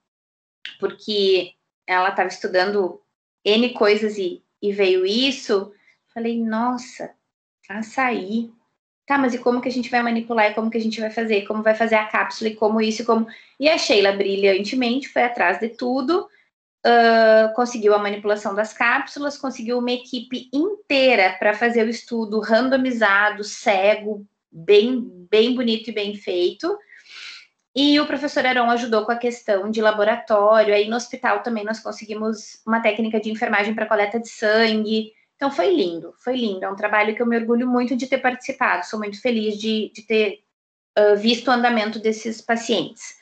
porque ela estava estudando N coisas e veio isso, falei, nossa, açaí. Tá, mas e como que a gente vai manipular, e como que a gente vai fazer, como vai fazer a cápsula, e como isso, como... E a Sheila, brilhantemente, foi atrás de tudo, conseguiu a manipulação das cápsulas, conseguiu uma equipe inteira para fazer o estudo randomizado, cego, bem bonito e bem feito. E o professor Aron ajudou com a questão de laboratório. Aí no hospital também nós conseguimos uma técnica de enfermagem para coleta de sangue. Então foi lindo, foi lindo. É um trabalho que eu me orgulho muito de ter participado. Sou muito feliz de ter visto o andamento desses pacientes.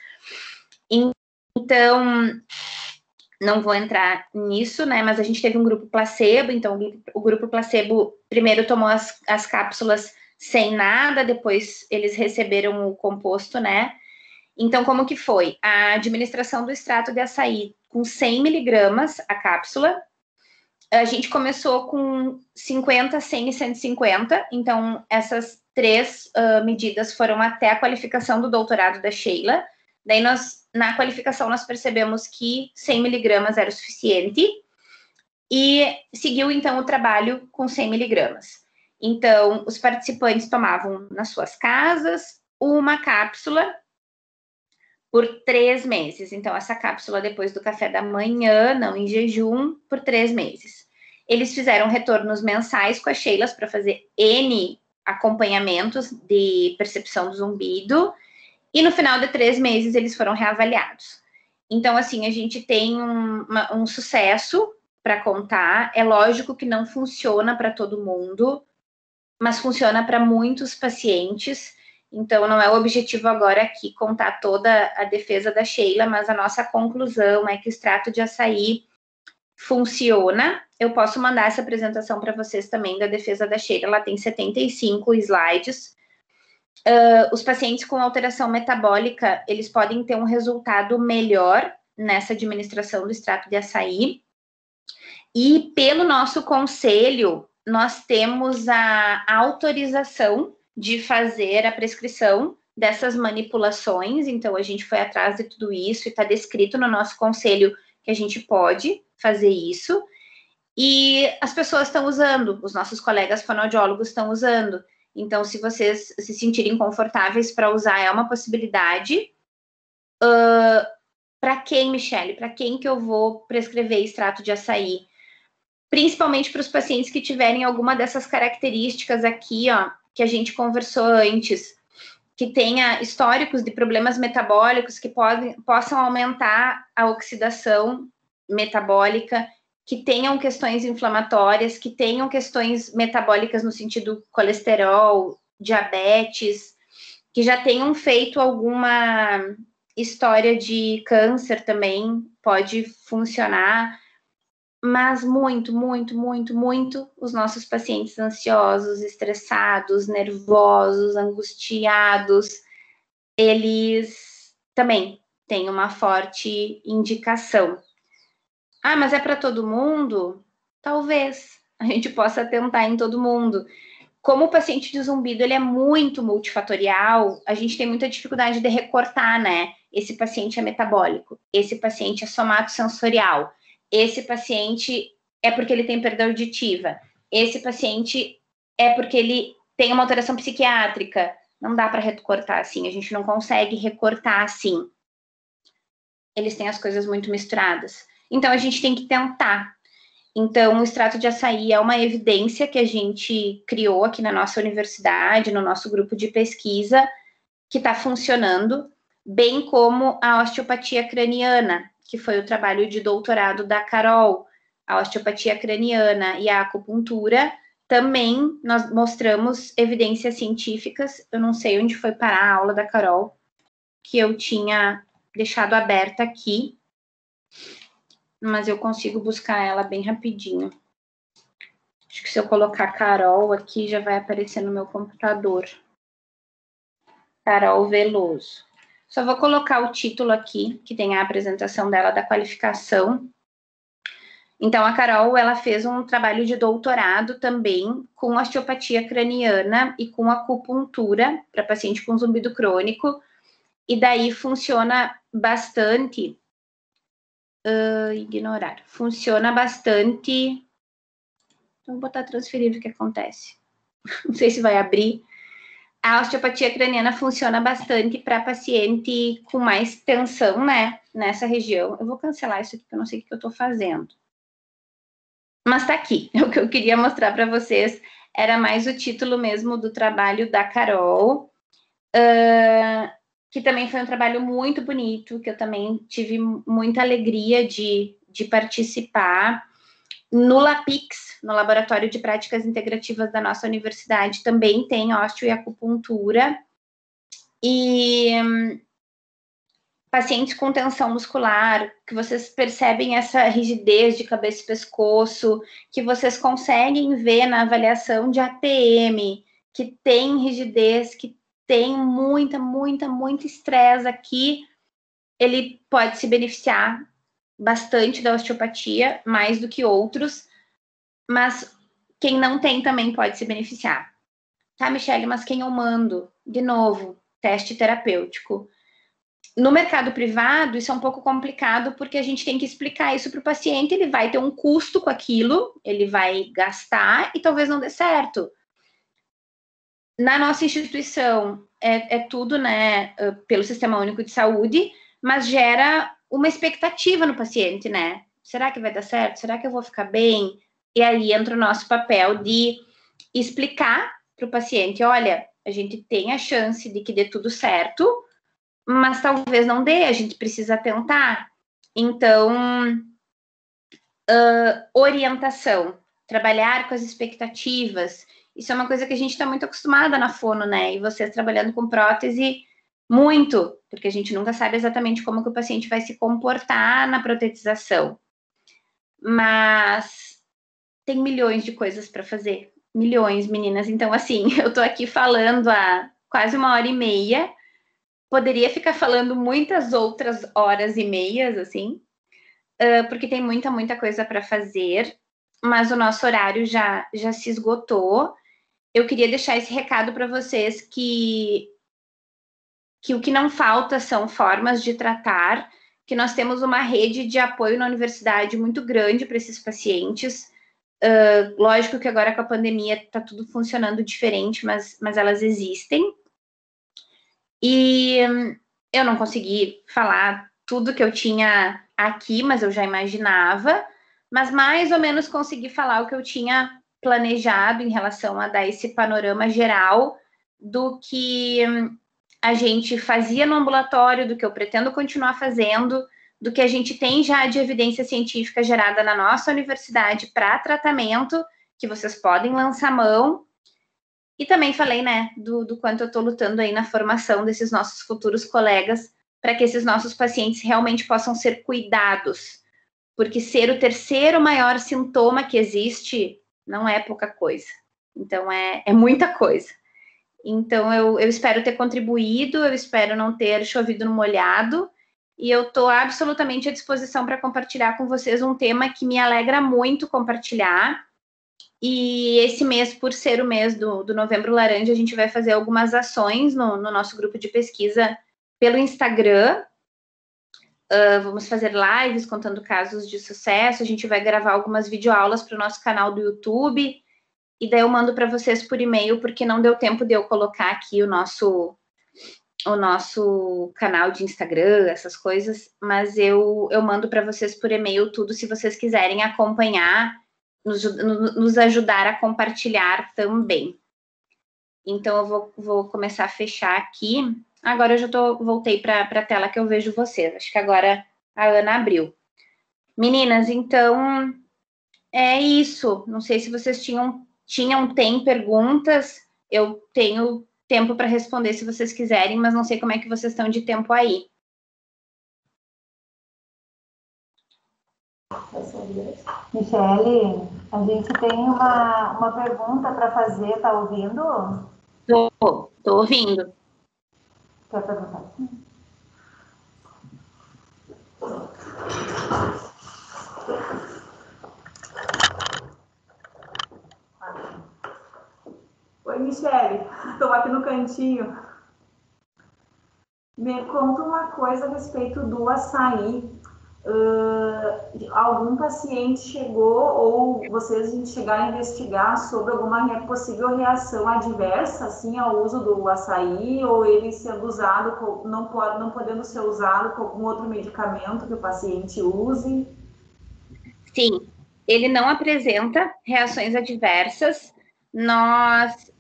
Então, não vou entrar nisso, né? Mas a gente teve um grupo placebo. Então, o grupo placebo primeiro tomou as cápsulas sem nada, depois eles receberam o composto, né? Então, como que foi? A administração do extrato de açaí com 100 miligramas a cápsula. A gente começou com 50, 100 e 150. Então, essas três medidas foram até a qualificação do doutorado da Sheila. Daí, na qualificação, nós percebemos que 100 miligramas era o suficiente. E seguiu, então, o trabalho com 100 miligramas. Então, os participantes tomavam nas suas casas uma cápsula por 3 meses. Então, essa cápsula depois do café da manhã, não em jejum, por 3 meses. Eles fizeram retornos mensais com a Sheila para fazer N acompanhamentos de percepção do zumbido, e no final de 3 meses eles foram reavaliados. Então, assim, a gente tem um sucesso para contar. É lógico que não funciona para todo mundo, mas funciona para muitos pacientes. Então, não é o objetivo agora aqui contar toda a defesa da Sheila, mas a nossa conclusão é que o extrato de açaí funciona. Eu posso mandar essa apresentação para vocês também da defesa da Sheila, ela tem 75 slides. Os pacientes com alteração metabólica, eles podem ter um resultado melhor nessa administração do extrato de açaí. E pelo nosso conselho, nós temos a autorização de fazer a prescrição dessas manipulações. Então, a gente foi atrás de tudo isso e está descrito no nosso conselho que a gente pode fazer isso. E as pessoas estão usando, os nossos colegas fonoaudiólogos estão usando. Então, se vocês se sentirem confortáveis para usar, é uma possibilidade. Para quem, Michele? Para quem que eu vou prescrever extrato de açaí? Principalmente para os pacientes que tiverem alguma dessas características aqui, ó, que a gente conversou antes, que tenha históricos de problemas metabólicos que possam aumentar a oxidação metabólica, que tenham questões inflamatórias, que tenham questões metabólicas no sentido colesterol, diabetes, que já tenham feito alguma história de câncer também, pode funcionar. Mas muito, muito, muito, muito os nossos pacientes ansiosos, estressados, nervosos, angustiados, eles também têm uma forte indicação. Ah, mas é para todo mundo? Talvez a gente possa tentar em todo mundo. Como o paciente de zumbido ele é muito multifatorial, a gente tem muita dificuldade de recortar, né? Esse paciente é metabólico, esse paciente é somatosensorial, esse paciente é porque ele tem perda auditiva, esse paciente é porque ele tem uma alteração psiquiátrica. Não dá para recortar assim, a gente não consegue recortar assim. Eles têm as coisas muito misturadas. Então, a gente tem que tentar. Então, o extrato de açaí é uma evidência que a gente criou aqui na nossa universidade, no nosso grupo de pesquisa, que está funcionando, bem como a osteopatia craniana, que foi o trabalho de doutorado da Carol. A osteopatia craniana e a acupuntura, também nós mostramos evidências científicas. Eu não sei onde foi parar a aula da Carol, que eu tinha deixado aberta aqui, mas eu consigo buscar ela bem rapidinho. Acho que se eu colocar Carol aqui, já vai aparecer no meu computador. Carol Veloso. Só vou colocar o título aqui, que tem a apresentação dela da qualificação. Então, a Carol, ela fez um trabalho de doutorado também com osteopatia craniana e com acupuntura para paciente com zumbido crônico. E daí funciona bastante... ignorar. Funciona bastante... Então, vou botar transferir o que acontece. Não sei se vai abrir. A osteopatia craniana funciona bastante para paciente com mais tensão, né? Nessa região. Eu vou cancelar isso aqui, porque eu não sei o que eu estou fazendo. Mas tá aqui. O que eu queria mostrar para vocês era mais o título mesmo do trabalho da Carol, que também foi um trabalho muito bonito, que eu também tive muita alegria de participar. No LAPIX, no Laboratório de Práticas Integrativas da nossa universidade, também tem osteo e acupuntura. E pacientes com tensão muscular, que vocês percebem essa rigidez de cabeça e pescoço, que vocês conseguem ver na avaliação de ATM, que tem rigidez, que tem muito estresse aqui, ele pode se beneficiar bastante da osteopatia, mais do que outros, mas quem não tem também pode se beneficiar. Tá, Michele, mas quem eu mando? De novo, teste terapêutico. No mercado privado, isso é um pouco complicado, porque a gente tem que explicar isso para o paciente, ele vai ter um custo com aquilo, ele vai gastar e talvez não dê certo. Na nossa instituição, é tudo, né, pelo Sistema Único de Saúde, mas gera uma expectativa no paciente, né? Será que vai dar certo? Será que eu vou ficar bem? E aí entra o nosso papel de explicar para o paciente, olha, a gente tem a chance de que dê tudo certo, mas talvez não dê, a gente precisa tentar. Então, orientação, trabalhar com as expectativas, isso é uma coisa que a gente está muito acostumada na fono, né? E vocês trabalhando com prótese, muito, porque a gente nunca sabe exatamente como que o paciente vai se comportar na protetização. Mas tem milhões de coisas para fazer. Milhões, meninas. Então, assim, eu tô aqui falando há quase 1h30. Poderia ficar falando muitas outras horas e meias, assim, porque tem muita coisa para fazer, mas o nosso horário já se esgotou. Eu queria deixar esse recado para vocês que o que não falta são formas de tratar, que nós temos uma rede de apoio na universidade muito grande para esses pacientes. Lógico que agora com a pandemia está tudo funcionando diferente, mas elas existem. E eu não consegui falar tudo que eu tinha aqui, mas eu já imaginava, mas mais ou menos consegui falar o que eu tinha planejado em relação a dar esse panorama geral do que a gente fazia no ambulatório, do que eu pretendo continuar fazendo, do que a gente tem já de evidência científica gerada na nossa universidade para tratamento, que vocês podem lançar mão. E também falei, né, do quanto eu estou lutando aí na formação desses nossos futuros colegas, para que esses nossos pacientes realmente possam ser cuidados. Porque ser o terceiro maior sintoma que existe não é pouca coisa. Então, é muita coisa. Então, eu espero ter contribuído, eu espero não ter chovido no molhado, e eu estou absolutamente à disposição para compartilhar com vocês um tema que me alegra muito compartilhar. E esse mês, por ser o mês do Novembro Laranja, a gente vai fazer algumas ações no nosso grupo de pesquisa pelo Instagram. Vamos fazer lives contando casos de sucesso, a gente vai gravar algumas videoaulas para o nosso canal do YouTube, e daí eu mando para vocês por e-mail, porque não deu tempo de eu colocar aqui o nosso canal de Instagram, essas coisas, mas eu mando para vocês por e-mail tudo, se vocês quiserem acompanhar, nos ajudar a compartilhar também. Então, eu vou começar a fechar aqui. Agora eu já voltei para a tela que eu vejo vocês. Acho que agora a Ana abriu. Meninas, então, é isso. Não sei se vocês têm perguntas. Eu tenho tempo para responder se vocês quiserem, mas não sei como é que vocês estão de tempo aí. Michele, a gente tem uma pergunta para fazer, tá ouvindo? Tô ouvindo. Quer perguntar? Oi, Michele, estou aqui no cantinho. Me conta uma coisa a respeito do açaí. Algum paciente chegou ou vocês chegaram a investigar sobre alguma possível reação adversa assim, ao uso do açaí, ou ele sendo usado, não podendo ser usado com algum outro medicamento que o paciente use? Sim, ele não apresenta reações adversas. Nós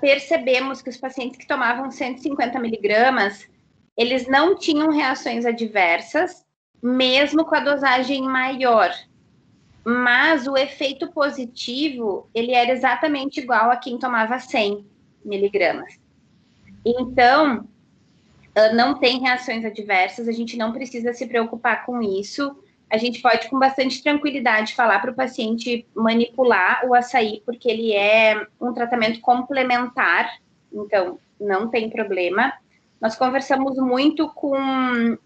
percebemos que os pacientes que tomavam 150 miligramas, eles não tinham reações adversas, mesmo com a dosagem maior. Mas o efeito positivo, ele era exatamente igual a quem tomava 100 miligramas. Então, não tem reações adversas, a gente não precisa se preocupar com isso. A gente pode, com bastante tranquilidade, falar para o paciente manipular o açaí, porque ele é um tratamento complementar, então não tem problema. Nós conversamos muito com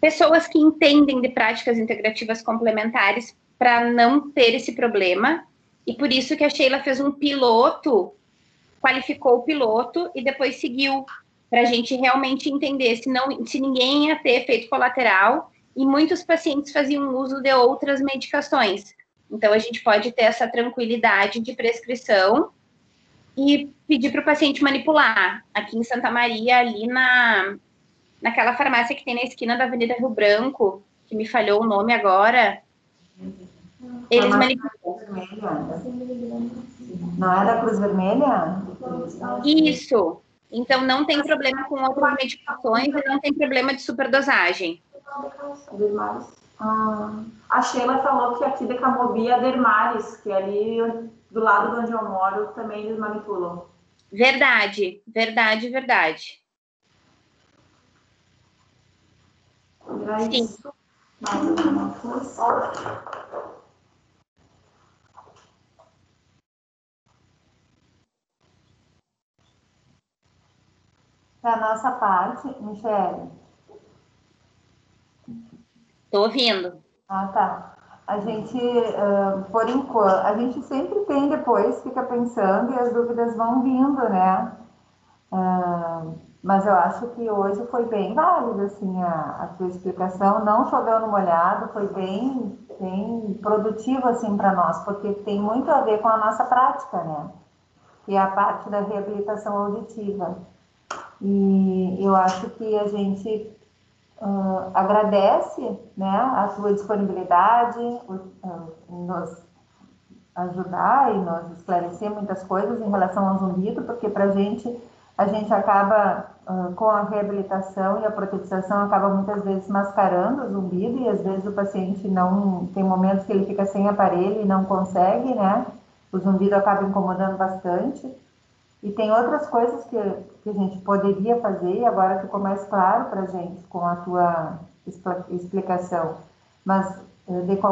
pessoas que entendem de práticas integrativas complementares para não ter esse problema, e por isso que a Sheila fez um piloto, qualificou o piloto e depois seguiu, para a gente realmente entender se ninguém ia ter efeito colateral, e muitos pacientes faziam uso de outras medicações. Então, a gente pode ter essa tranquilidade de prescrição e pedir para o paciente manipular. Aqui em Santa Maria, ali naquela farmácia que tem na esquina da Avenida Rio Branco, que me falhou o nome agora, Eles Farmácia manipulam. Vermelha. Não é da Cruz Vermelha? Isso. Então, não tem problema com outras medicações e não tem problema de superdosagem. A Sheila falou que aqui de Camobi é a Dermares, que é ali do lado de onde eu moro, também eles manipulam. Verdade, verdade, verdade. Era Sim. isso. Mais alguma coisa? Da nossa parte, Michele. Tô ouvindo. Ah, tá. A gente, por enquanto, a gente sempre tem depois, fica pensando e as dúvidas vão vindo, né? Mas eu acho que hoje foi bem válida, assim, a tua explicação. Não choveu no molhado, foi bem, bem produtivo, assim, para nós, porque tem muito a ver com a nossa prática, né? Que é a parte da reabilitação auditiva. E eu acho que a gente agradece, né, a tua disponibilidade, em nos ajudar e nos esclarecer muitas coisas em relação ao zumbido, porque para a gente acaba com a reabilitação e a protetização acaba muitas vezes mascarando o zumbido e às vezes o paciente não tem momentos que ele fica sem aparelho e não consegue, né? O zumbido acaba incomodando bastante. E tem outras coisas que a gente poderia fazer e agora ficou mais claro para a gente com a tua explicação. Mas, de